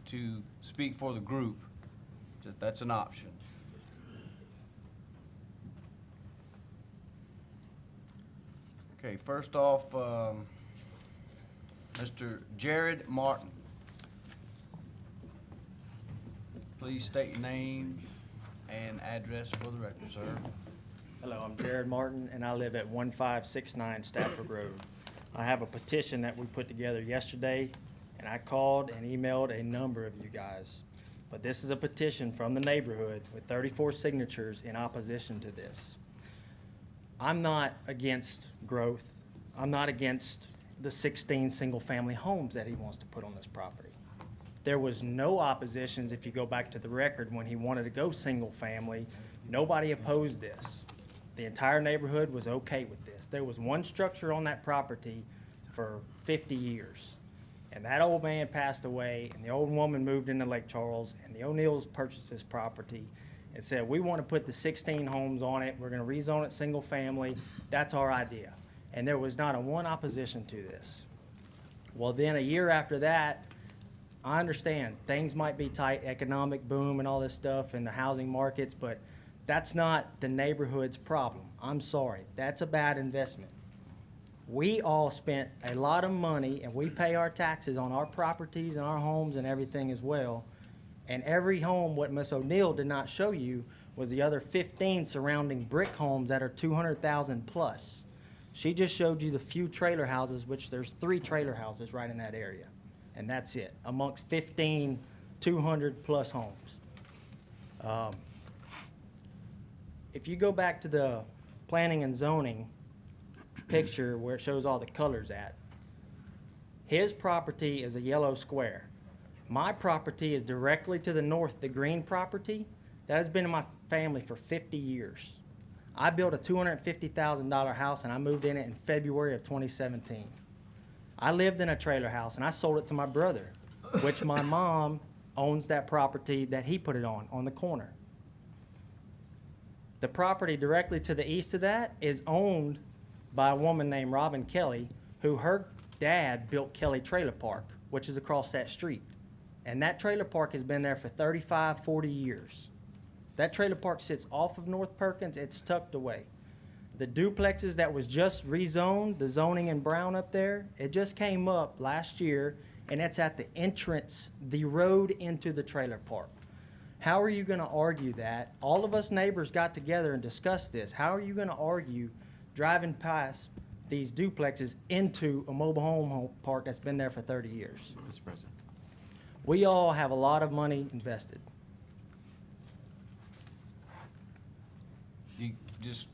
to speak for the group. That's an option. Okay, first off, Mr. Jared Martin. Please state your name and address for the record, sir. Hello, I'm Jared Martin, and I live at 1569 Stafford Road. I have a petition that we put together yesterday, and I called and emailed a number of you guys. But this is a petition from the neighborhood with 34 signatures in opposition to this. I'm not against growth. I'm not against the 16 single-family homes that he wants to put on this property. There was no oppositions, if you go back to the record, when he wanted to go single-family. Nobody opposed this. The entire neighborhood was okay with this. There was one structure on that property for 50 years. And that old man passed away, and the old woman moved into Lake Charles, and the O'Neills purchased this property and said, we want to put the 16 homes on it. We're going to rezone it single family. That's our idea. And there was not a one opposition to this. Well, then a year after that, I understand things might be tight, economic boom and all this stuff in the housing markets, but That's not the neighborhood's problem. I'm sorry. That's a bad investment. We all spent a lot of money, and we pay our taxes on our properties and our homes and everything as well. And every home, what Ms. O'Neill did not show you was the other 15 surrounding brick homes that are 200,000 plus. She just showed you the few trailer houses, which there's 3 trailer houses right in that area. And that's it, amongst 15 200 plus homes. If you go back to the planning and zoning picture where it shows all the colors at, his property is a yellow square. My property is directly to the north, the green property. That has been in my family for 50 years. I built a $250,000 house and I moved in it in February of 2017. I lived in a trailer house and I sold it to my brother, which my mom owns that property that he put it on the corner. The property directly to the east of that is owned by a woman named Robin Kelly, who her dad built Kelly Trailer Park, which is across that street. And that trailer park has been there for 35, 40 years. That trailer park sits off of North Perkins. It's tucked away. The duplexes that was just rezoned, the zoning in brown up there, it just came up last year, and it's at the entrance, the road into the trailer park. How are you going to argue that? All of us neighbors got together and discussed this. How are you going to argue driving past these duplexes into a mobile home park that's been there for 30 years? Mr. President. We all have a lot of money invested. You just,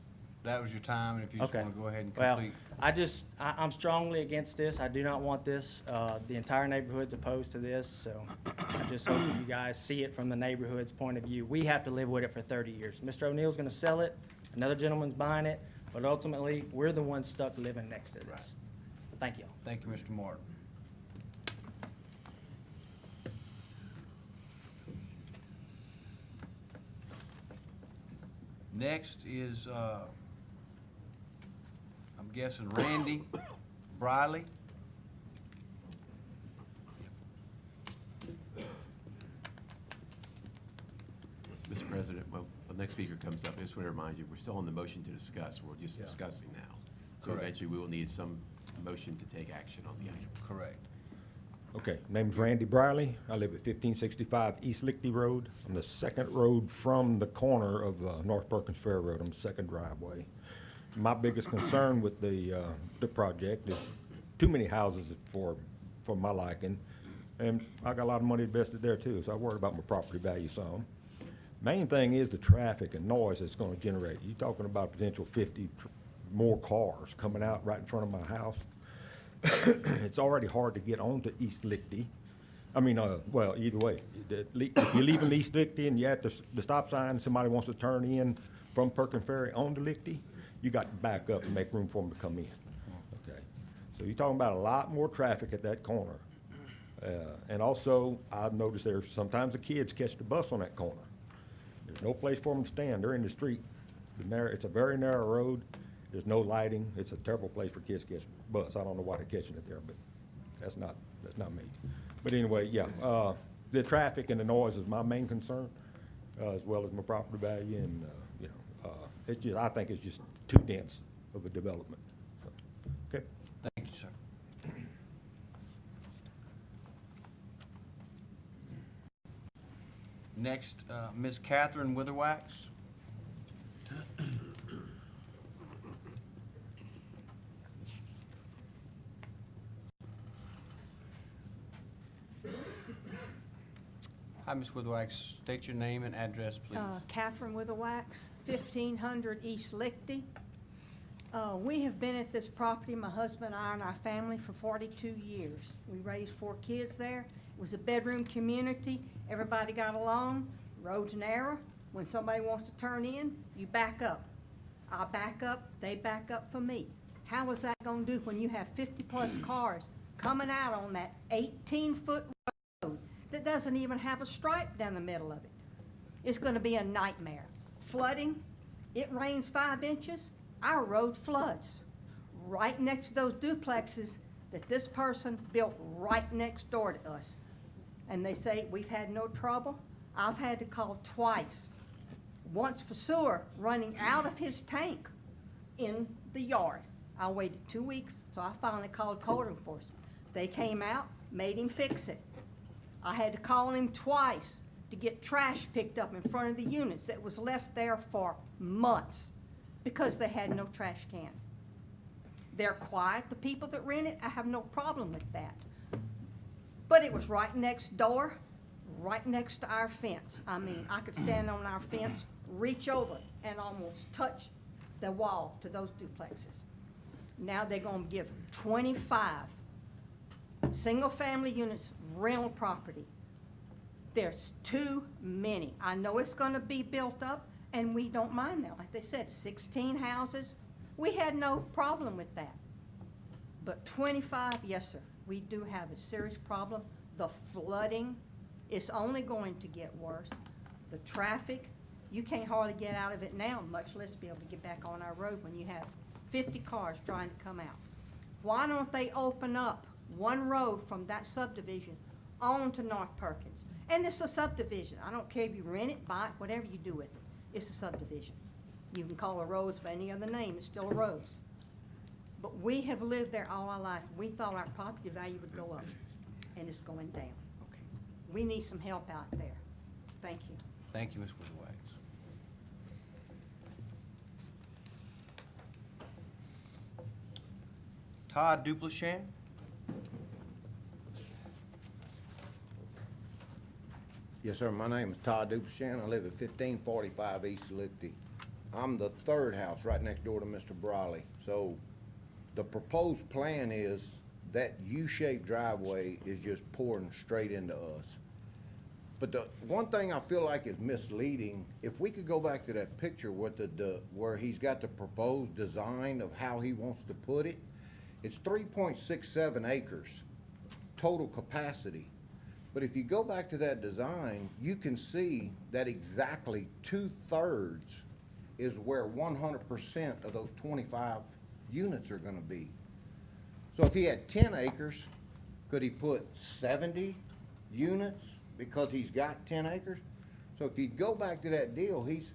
that was your time, and if you just Okay. want to go ahead and Well, complete. I'm strongly against this. I do not want this. The entire neighborhood's opposed to this, so I just hope you guys see it from the neighborhood's point of view. We have to live with it for 30 years. Mr. O'Neill's gonna sell it, another gentleman's buying it, but ultimately, we're the ones stuck living next to this. Thank you. Thank you, Mr. Martin. Next is, I'm guessing Randy Briley. Mr. President, well, the next speaker comes up, I just want to remind you, we're still on the motion to discuss. We're just discussing now. So Correct. eventually, we will need some motion to take action on the item. Correct. Okay, name's Randy Briley. I live at 1565 East Lichty Road. I'm the second road from the corner of North Perkins Ferry Road. I'm the second driveway. My biggest concern with the project is too many houses for my liking. And I got a lot of money invested there too, so I worried about my property value some. Main thing is the traffic and noise it's gonna generate. You're talking about potential 50 more cars coming out right in front of my house. It's already hard to get onto East Lichty. I mean, well, either way, if you're leaving East Lichty and you're at the stop sign, somebody wants to turn in from Perkins Ferry onto Lichty, you got to back up and make room for them to come in. Okay, so you're talking about a lot more traffic at that corner. And also, I've noticed there's sometimes the kids catch the bus on that corner. There's no place for them to stand. They're in the street. It's a very narrow road. There's no lighting. It's a terrible place for kids to catch the bus. I don't know why they're catching it there, but that's not me. But anyway, yeah, the traffic and the noise is my main concern, as well as my property value, and it's just, I think it's just too dense of a development. So, okay. Thank you, sir. Next, Ms. Catherine Witherwax. Hi, Ms. Witherwax. State your name and address, please. Catherine Witherwax, 1500 East Lichty. We have been at this property, my husband and I and our family, for 42 years. We raised 4 kids there. It was a bedroom community. Everybody got along. Road's narrow. When somebody wants to turn in, you back up. I back up, they back up for me. How is that gonna do when you have 50-plus cars coming out on that 18-foot road that doesn't even have a stripe down the middle of it? It's gonna be a nightmare. Flooding, it rains 5 inches, our road floods. Right next to those duplexes that this person built right next door to us. And they say, we've had no trouble. I've had to call twice once for sewer running out of his tank in the yard. I waited 2 weeks, so I finally called code enforcement. They came out, made him fix it. I had to call him twice to get trash picked up in front of the units that was left there for months because they had no trash can. They're quiet, the people that rent it, I have no problem with that. But it was right next door, right next to our fence. I mean, I could stand on our fence, reach over, and almost touch the wall to those duplexes. Now they're gonna give 25 single-family units rental property. There's too many. I know it's gonna be built up, and we don't mind that. Like they said, 16 houses, we had no problem with that. But 25, yes, sir, we do have a serious problem. The flooding is only going to get worse. The traffic, you can't hardly get out of it now, much less be able to get back on our road when you have 50 cars trying to come out. Why don't they open up one road from that subdivision on to North Perkins? And it's a subdivision. I don't care if you rent it, buy it, whatever you do with it. It's a subdivision. You can call a road by any other name, it's still a road. But we have lived there all our life. We thought our property value would go up, and it's going down. Okay. We need some help out there. Thank you. Thank you, Ms. Witherwax. Todd Dupleshan? Yes, sir. My name is Todd Dupleshan. I live at 1545 East Lichty. I'm the third house right next door to Mr. Briley. So the proposed plan is that U-shaped driveway is just pouring straight into us. But the one thing I feel like is misleading, if we could go back to that picture with where he's got the proposed design of how he wants to put it, it's 3.67 acres total capacity. But if you go back to that design, you can see that exactly 2/3 is where 100% of those 25 units are gonna be. So if he had 10 acres, could he put 70 units because he's got 10 acres? So if you go back to that deal, he's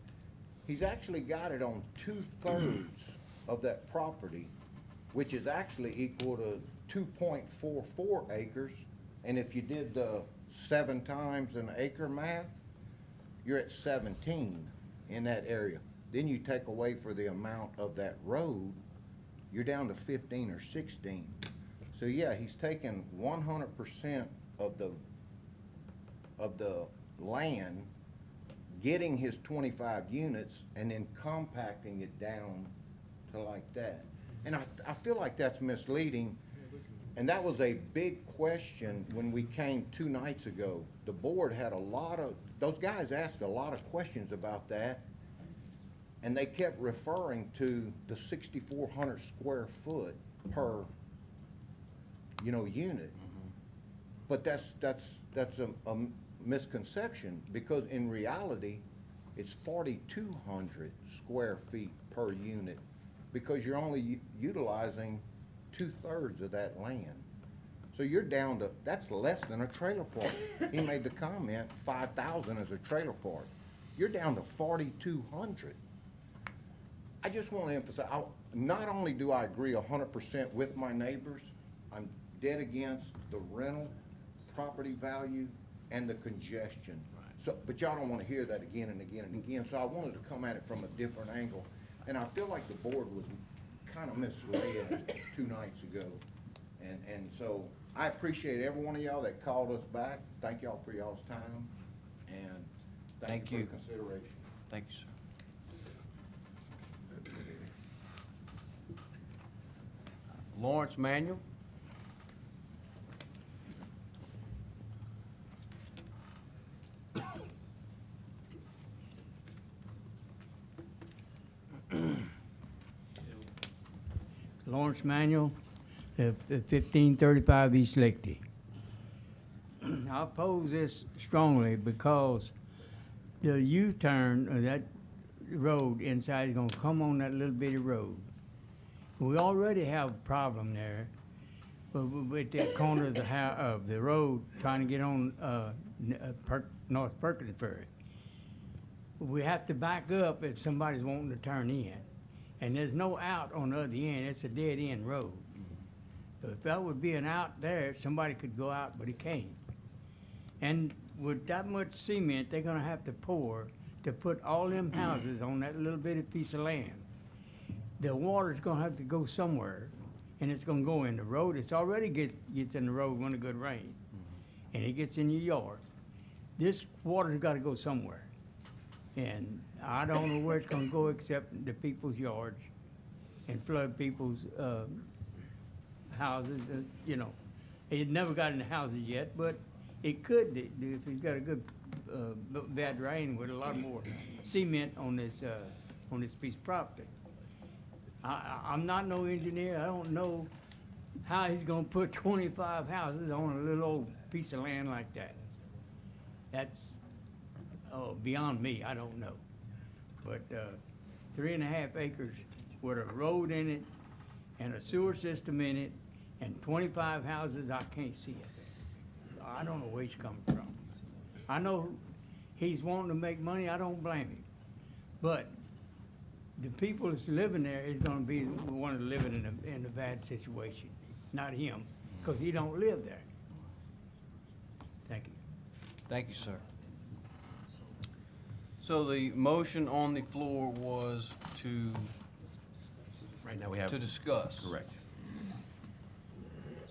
actually got it on 2/3 of that property, which is actually equal to 2.44 acres. And if you did the 7 times an acre math, you're at 17 in that area. Then you take away for the amount of that road, you're down to 15 or 16. So yeah, he's taken 100% of the land, getting his 25 units, and then compacting it down to like that. And I feel like that's misleading. And that was a big question when we came 2 nights ago. The board had those guys asked a lot of questions about that. And they kept referring to the 6,400 square foot per, unit. But that's a misconception, because in reality, it's 4,200 square feet per unit, because you're only utilizing 2/3 of that land. So you're down to, that's less than a trailer park. He made the comment, 5,000 is a trailer park. You're down to 4,200. I just want to emphasize, not only do I agree 100% with my neighbors, I'm dead against the rental property value and the congestion. So, but y'all don't want to hear that again and again and again, so I wanted to come at it from a different angle. And I feel like the board was kind of misled 2 nights ago. And so I appreciate every one of y'all that called us back. Thank y'all for y'all's time, and thank you for the consideration. Thank you, sir. Lawrence Manuel? Lawrence Manuel, 1535 East Lichty. I oppose this strongly because the U-turn of that road inside is gonna come on that little bitty road. We already have a problem there with the corner of the road trying to get on North Perkins Ferry. we have to back up if somebody's wanting to turn in. And there's no out on the other end, it's a dead end road. So if that would be an out there, somebody could go out, but he can't. And with that much cement, they're gonna have to pour to put all them houses on that little bitty piece of land. The water's gonna have to go somewhere, and it's gonna go in the road. It's already gets in the road when it good rain, and it gets in your yard. This water's gotta go somewhere. And I don't know where it's gonna go except the people's yards and flood people's, houses, you know. It never got in the houses yet, but it could do if it's got a good, bad rain with a lot more cement on this piece of property. I'm not no engineer, I don't know how he's gonna put 25 houses on a little old piece of land like that. That's, beyond me, I don't know. But, 3.5 acres with a road in it and a sewer system in it and 25 houses, I can't see it. So I don't know where he's coming from. I know he's wanting to make money, I don't blame him. But the people that's living there is gonna be the one that's living in a bad situation, not him, because he don't live there. Thank you. Thank you, sir. So the motion on the floor was to, Right now, we have. to discuss. Correct.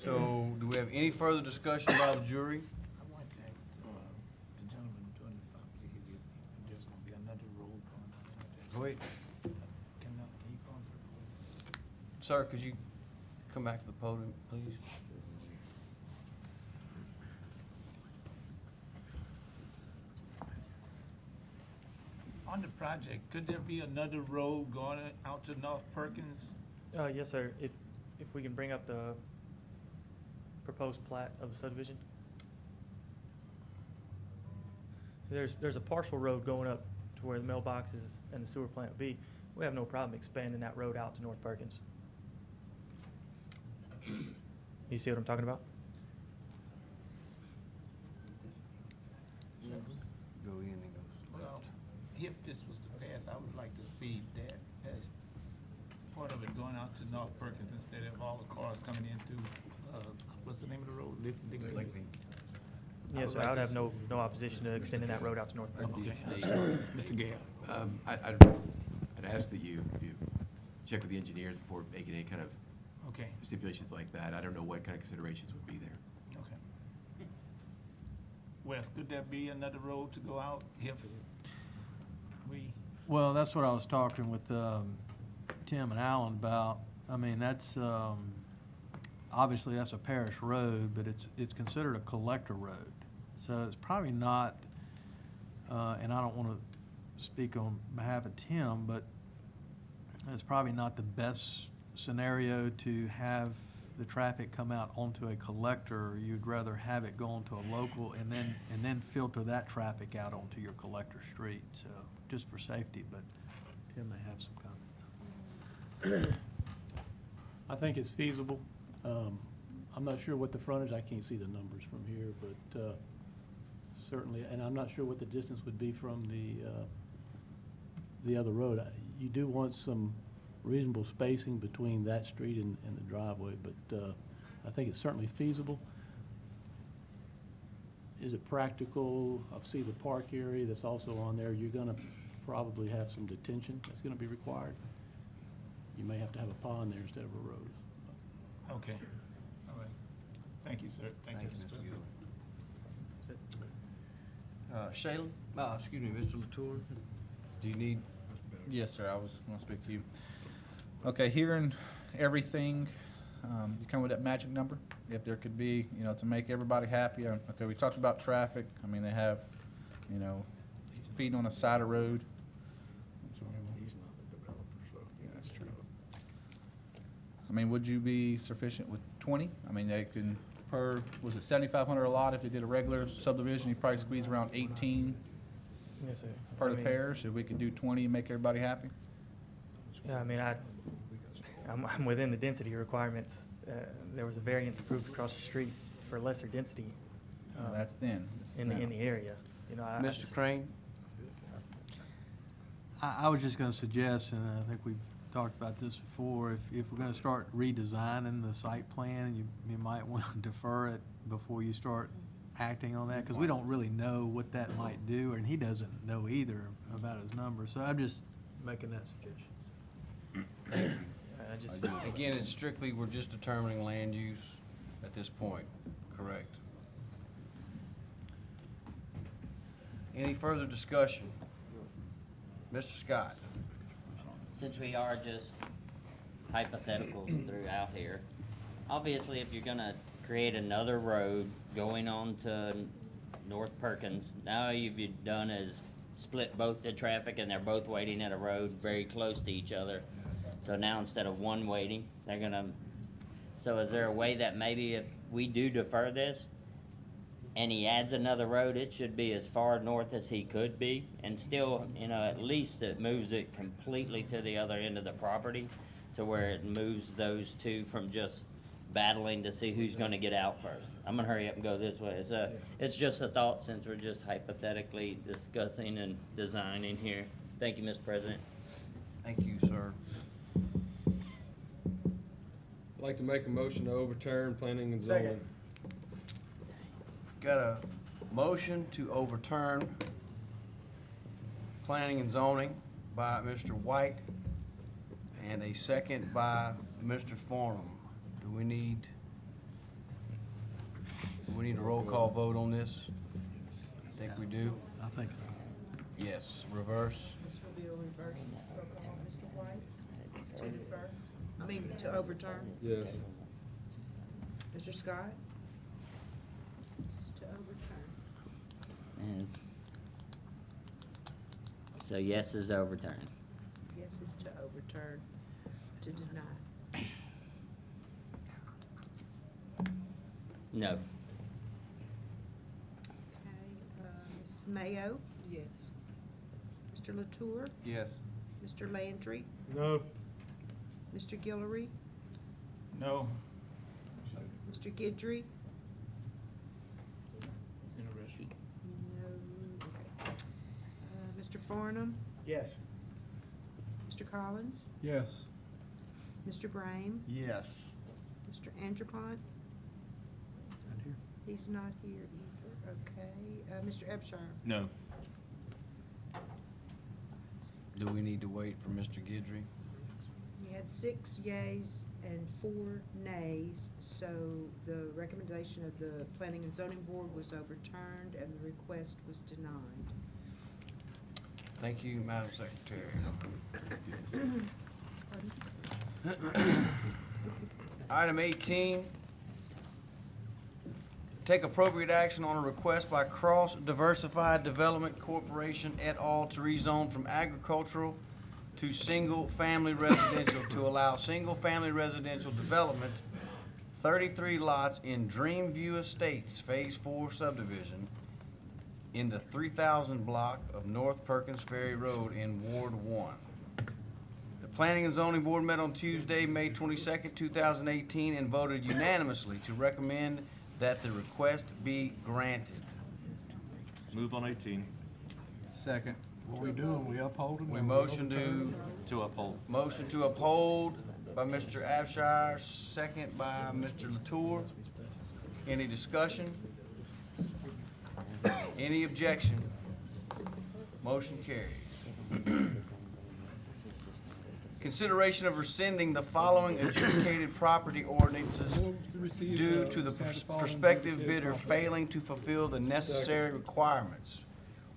So do we have any further discussion by the jury? I want to ask the gentleman doing the property, if there's gonna be another road going on. Go ahead. Can you call him? Sir, could you come back to the podium, please? On the project, could there be another road going out to North Perkins? Yes, sir. If we can bring up the proposed plat of the subdivision. So there's a partial road going up to where the mailboxes and the sewer plant would be. We have no problem expanding that road out to North Perkins. You see what I'm talking about? Go in and go. Well, if this was to pass, I would like to see that as part of it going out to North Perkins instead of all the cars coming in through, what's the name of the road? Yes, sir. I would have no opposition to extending that road out to North Perkins. Okay. Mr. Gale. I'd ask that you check with the engineers before making any kind of Okay. stipulations like that. I don't know what kind of considerations would be there. Okay. Wes, could there be another road to go out if we, Well, that's what I was talking with Tim and Alan about. I mean, that's, obviously that's a parish road, but it's considered a collector road. So it's probably not, and I don't want to speak on behalf of Tim, but it's probably not the best scenario to have the traffic come out onto a collector. You'd rather have it go onto a local and then filter that traffic out onto your collector street. So just for safety, but Tim may have some comments. I think it's feasible. I'm not sure what the frontage, I can't see the numbers from here, but certainly, and I'm not sure what the distance would be from the other road. You do want some reasonable spacing between that street and the driveway, but I think it's certainly feasible. Is it practical? I see the park area that's also on there. You're gonna probably have some detention that's gonna be required. You may have to have a pond there instead of a road. okay, all right. Thank you, sir. Thank you, Thanks, Mr. Mr. President. Shayla, excuse me, Mr. Latour, do you need? Yes, sir, I was gonna speak to you. Okay, hearing everything, you come with that magic number, if there could be, to make everybody happy. Okay, we talked about traffic, I mean, they have, feet on the side of the road. He's not the developer, so. Yeah, that's true. I mean, would you be sufficient with 20? I mean, they can, was it 7,500 a lot if they did a regular subdivision, you probably squeeze around 18 Yes, sir. per I the mean, parish, if we could do 20 and make everybody happy? Yeah, I mean, I'm within the density requirements. There was a variance approved across the street for lesser density. That's then. This is In now. the area, I Mr. just- Crane? I was just gonna suggest, and I think we've talked about this before, if we're gonna start redesigning the site plan, you might want to defer it before you start acting on that, because we don't really know what that might do, and he doesn't know either about his numbers, so I'm just making that suggestion. Again, it's strictly, we're just determining land use at this point, correct? Any further discussion? Mr. Scott? Since we are just hypotheticals throughout here, obviously if you're gonna create another road going on to North Perkins, now you've done is split both the traffic and they're both waiting at a road very close to each other. So now instead of one waiting, they're gonna, so is there a way that maybe if we do defer this and he adds another road, it should be as far north as he could be, and still, you know, at least it moves it completely to the other end of the property, to where it moves those two from just battling to see who's gonna get out first. I'm gonna hurry up and go this way. It's just a thought, since we're just hypothetically discussing and designing here. Thank you, Mr. President. Thank you, sir. I'd like to make a motion to overturn planning and zoning. Second. Got a motion to overturn planning and zoning by Mr. White and a second by Mr. Farnham. Do we need a roll call vote on this? I think we do. I think. Yes, reverse. This will be a reverse roll call. Mr. White, to defer, to overturn. Yes. Mr. Scott? This is to overturn. And so yes is to overturn. Yes is to overturn, to deny. No. Okay, Ms. Mayo? Yes. Mr. Latour? Yes. Mr. Landry? No. Mr. Guillory? No. Mr. Guidry? No, okay. Mr. Farnham? Yes. Mr. Collins? Yes. Mr. Brame? Yes. Mr. Andropont? He's not here either, okay. Mr. Ebshire? No. Do we need to wait for Mr. Guidry? We had 6 yeas and 4 nays, so the recommendation of the Planning and Zoning Board was overturned and the request was denied. Thank you, Madam Secretary. Item 18, take appropriate action on a request by Cross Diversified Development Corporation et al. To rezone from agricultural to single-family residential to allow single-family residential development, 33 lots in Dreamview Estates, Phase 4 subdivision, in the 3000 block of North Perkins Ferry Road in Ward 1. The Planning and Zoning Board met on Tuesday, May 22nd, 2018, and voted unanimously to recommend that the request be granted. Move on 18. Second. What we doing, we upholding? We or motion overturning? To uphold. Motion to uphold by Mr. Abshire, second by Mr. Latour. Any discussion? Any objection? Motion carries. Consideration of rescinding the following adjudicated property ordinances due to the prospective bidder failing to fulfill the necessary requirements.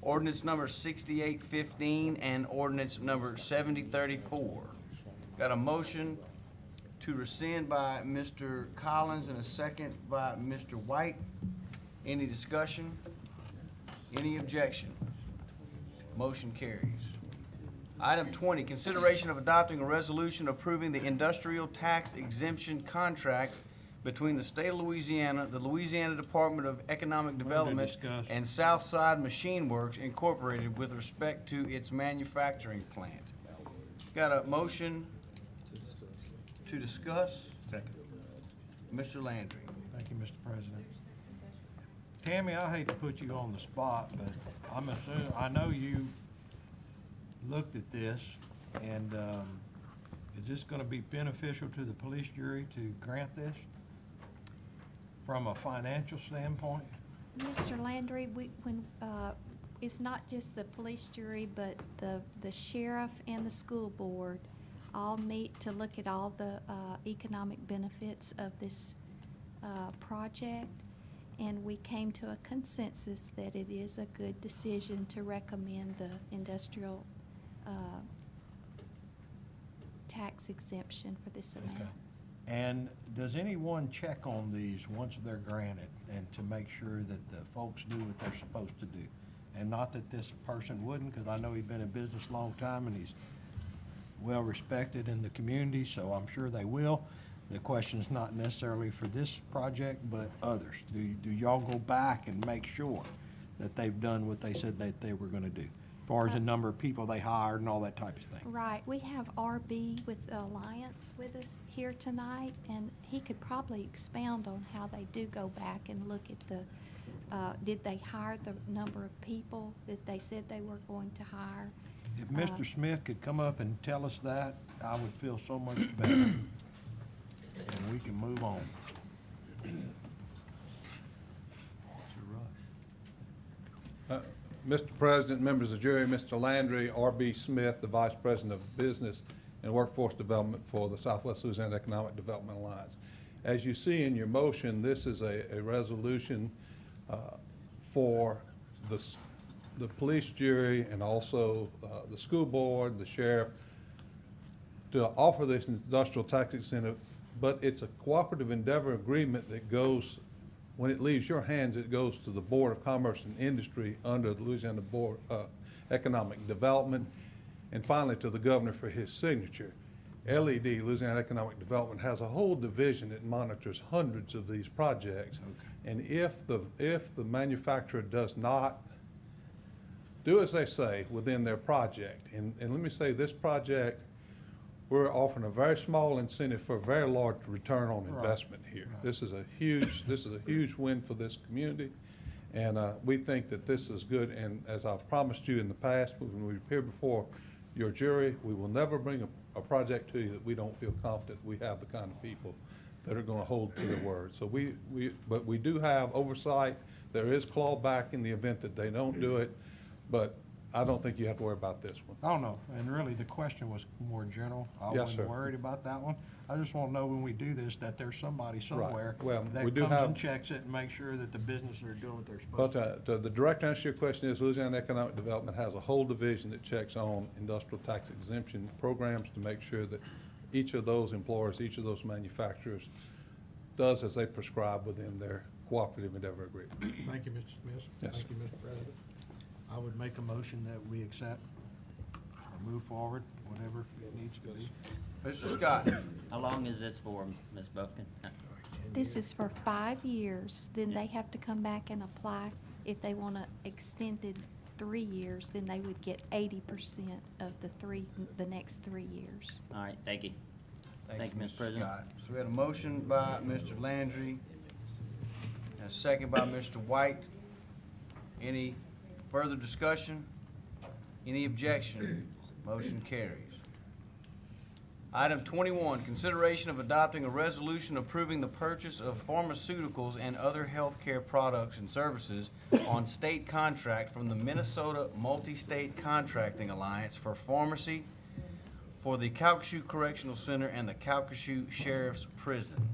Ordinance number 6815 and ordinance number 7034. Got a motion to rescind by Mr. Collins and a second by Mr. White. Any discussion? Any objection? Motion carries. Item 20, consideration of adopting a resolution approving the industrial tax exemption contract between the state of Louisiana, the Louisiana Department of Economic Development, discussed. and Southside Machine Works Incorporated with respect to its manufacturing plant. Got a motion to discuss? Second. Mr. Landry. Thank you, Mr. President. Tammy, I hate to put you on the spot, but I'm assuming, I know you looked at this, and is this gonna be beneficial to the police jury to grant this from a financial standpoint? Mr. Landry, it's not just the police jury, but the sheriff and the school board all meet to look at all the economic benefits of this project. And we came to a consensus that it is a good decision to recommend the industrial tax exemption for this amount. And does anyone check on these once they're granted and to make sure that the folks do what they're supposed to do? And not that this person wouldn't, because I know he's been in business a long time and he's well-respected in the community, so I'm sure they will. The question is not necessarily for this project, but others. Do y'all go back and make sure that they've done what they said that they were gonna do? As far as the number of people they hired and all that type of thing? Right, we have RB with the Alliance with us here tonight, and he could probably expound on how they do go back and look at the, did they hire the number of people that they said they were going to hire? If Mr. Smith could come up and tell us that, I would feel so much better. And we can move on. Mr. President, members of the jury, Mr. Landry, R.B. Smith, the Vice President of Business and Workforce Development for the Southwest Louisiana Economic Development Alliance. As you see in your motion, this is a resolution for the police jury and also the school board, the sheriff, to offer this industrial tax incentive, but it's a cooperative endeavor agreement that goes, when it leaves your hands, it goes to the Board of Commerce and Industry under the Louisiana Board of Economic Development, and finally to the governor for his signature. LED, Louisiana Economic Development, has a whole division that monitors hundreds of these projects. Okay. And if the manufacturer does not do as they say within their project, and let me say, this project, we're offering a very small incentive for a very large return on investment here. Right. This is a huge win for this community, and we think that this is good. And as I've promised you in the past, when we appear before your jury, we will never bring a project to you that we don't feel confident we have the kind of people that are going to hold to their word. So but we do have oversight. There is clawback in the event that they don't do it, but I don't think you have to worry about this one. Oh, no, and really, the question was more general. I Yes, wasn't sir. worried about that one. I just want to know when we do this, that there's somebody somewhere Well, we that do comes have- and checks it and makes sure that the businesses are doing what they're supposed But to. the direct answer to your question is Louisiana Economic Development has a whole division that checks on industrial tax exemption programs to make sure that each of those employers, each of those manufacturers does as they prescribe within their cooperative endeavor agreement. Thank you, Mr. Smith. Yes. Thank you, Mr. President. I would make a motion that we accept or move forward, whatever it needs to be. Mr. Scott? How long is this for, Ms. Buffkin? This is for 5 years, then they have to come back and apply. If they want to extended 3 years, then they would get 80% of the next 3 years. All right, thank you. Thank you, Mr. President. Scott. So we had a motion by Mr. Landry, and a second by Mr. White. Any further discussion? Any objection? Motion carries. Item 21, consideration of adopting a resolution approving the purchase of pharmaceuticals and other healthcare products and services on state contract from the Minnesota Multi-State Contracting Alliance for pharmacy for the Calcasieu Correctional Center and the Calcasieu Sheriff's Prison.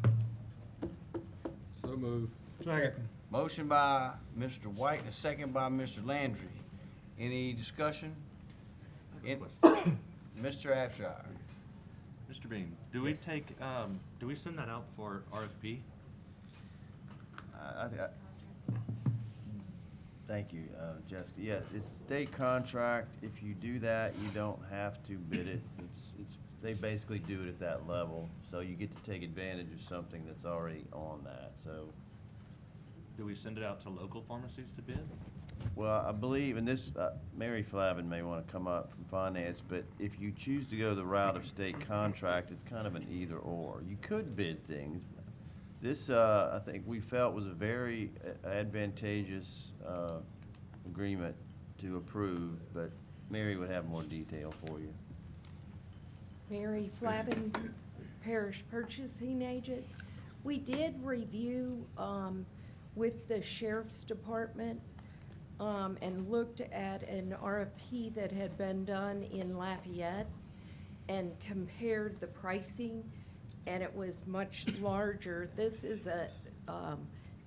So moved. Second. Motion by Mr. White and a second by Mr. Landry. Any discussion? Mr. Abshire. Mr. Bean, do we take, do we send that out for RFP? Thank you, Jessica. Yeah, it's state contract. If you do that, you don't have to bid it. They basically do it at that level, so you get to take advantage of something that's already on that, so. Do we send it out to local pharmacies to bid? Well, I believe, and this, Mary Flavin may want to come up from finance, but if you choose to go the route of state contract, it's kind of an either or. You could bid things. This, I think we felt was a very advantageous agreement to approve, but Mary would have more detail for you. Mary Flavin, Parish Purchasing Agent. We did review with the Sheriff's Department and looked at an RFP that had been done in Lafayette and compared the pricing, and it was much larger. This is a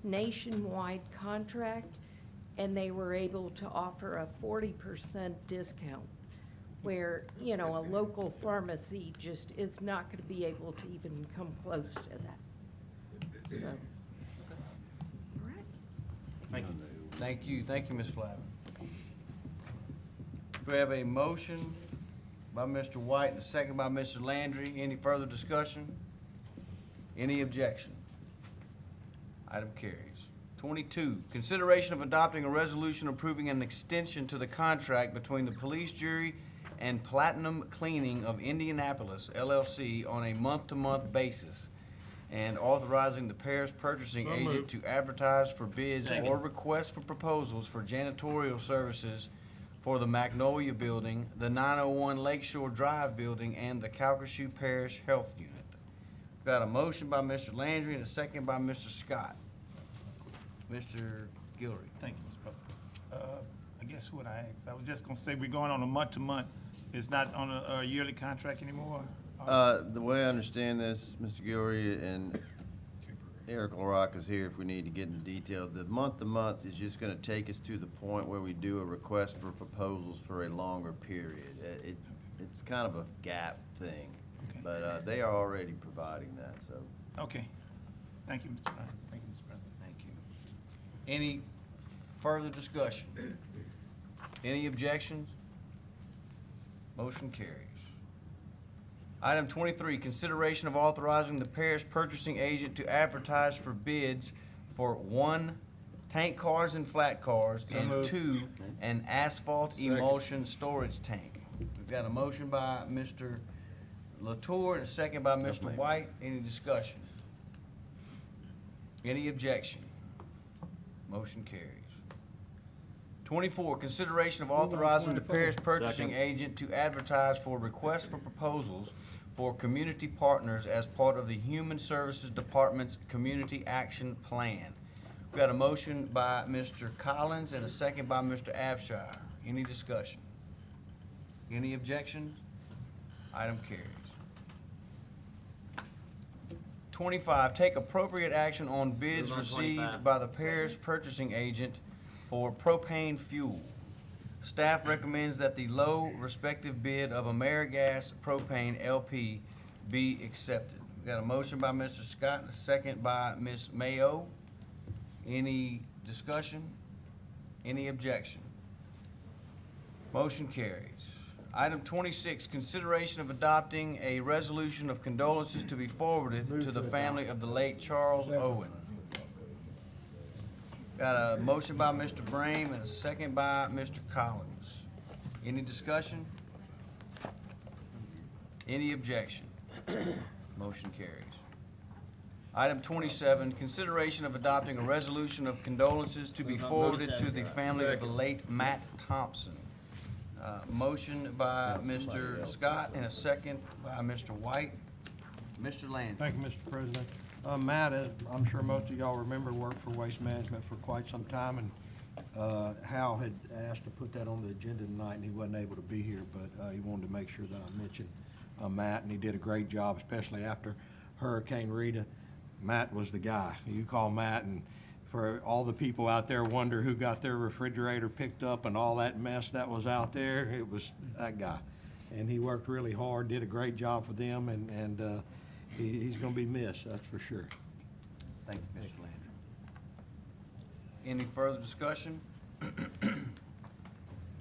nationwide contract, and they were able to offer a 40% discount, where, you know, a local pharmacy just is not gonna be able to even come close to that. So, all right. Thank you, Ms. Flavin. We have a motion by Mr. White and a second by Mr. Landry. Any further discussion? Any objection? Item carries. 22, consideration of adopting a resolution approving an extension to the contract between the police jury and Platinum Cleaning of Indianapolis LLC on a month-to-month basis, and authorizing the parish purchasing agent to advertise for bids or requests for proposals for janitorial services for the Magnolia Building, the 901 Lakeshore Drive Building, and the Calcasieu Parish Health Unit. Got a motion by Mr. Landry and a second by Mr. Scott. Mr. Guillory. Thank you, Mr. President. I guess what I asked, I was just gonna say, we're going on a month-to-month. It's not on a yearly contract anymore? The way I understand this, Mr. Guillory, and Eric LaRocque is here if we need to get into detail. The month-to-month is just gonna take us to the point where we do a request for proposals for a longer period. It's kind of a gap thing, Okay. but they are already providing that, so. Okay. Thank you, Mr. President. Thank you, Mr. President. Thank you. Any further discussion? Any objections? Motion carries. Item 23, consideration of authorizing the parish purchasing agent to advertise for bids for 1, tank cars and flat cars, and 2, an asphalt emulsion storage tank. We've got a motion by Mr. Latour and a second by Mr. White. Any discussion? Any objection? Motion carries. 24, consideration of authorizing the parish purchasing agent to advertise for requests for proposals for community partners as part of the Human Services Department's Community Action Plan. We've got a motion by Mr. Collins and a second by Mr. Abshire. Any discussion? Any objections? Item carries. 25, take appropriate action on bids Move on received 25. by the parish purchasing agent for propane fuel. Staff recommends that the low respective bid of AmeriGas Propane LP be accepted. We got a motion by Mr. Scott and a second by Ms. Mayo. Any discussion? Any objection? Motion carries. Item 26, consideration of adopting a resolution of condolences to be forwarded to the family of the late Charles Owen. Got a motion by Mr. Brame and a second by Mr. Collins. Any discussion? Any objection? Motion carries. Item 27, consideration of adopting a resolution of condolences to be forwarded to the family of the late Matt Thompson. Motion by Mr. Scott and a second by Mr. White. Mr. Landry. Thank you, Mr. President. Matt, as I'm sure most of y'all remember, worked for Waste Management for quite some time, and Hal had asked to put that on the agenda tonight, and he wasn't able to be here, but he wanted to make sure that I mentioned Matt, and he did a great job, especially after Hurricane Rita. Matt was the guy. You call Matt, and for all the people out there wonder who got their refrigerator picked up and all that mess that was out there, it was that guy. And he worked really hard, did a great job for them, and he's gonna be missed, that's for sure. Thank you, Mr. Landry. Any further discussion?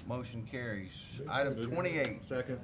Motion carries. Item 28. Second.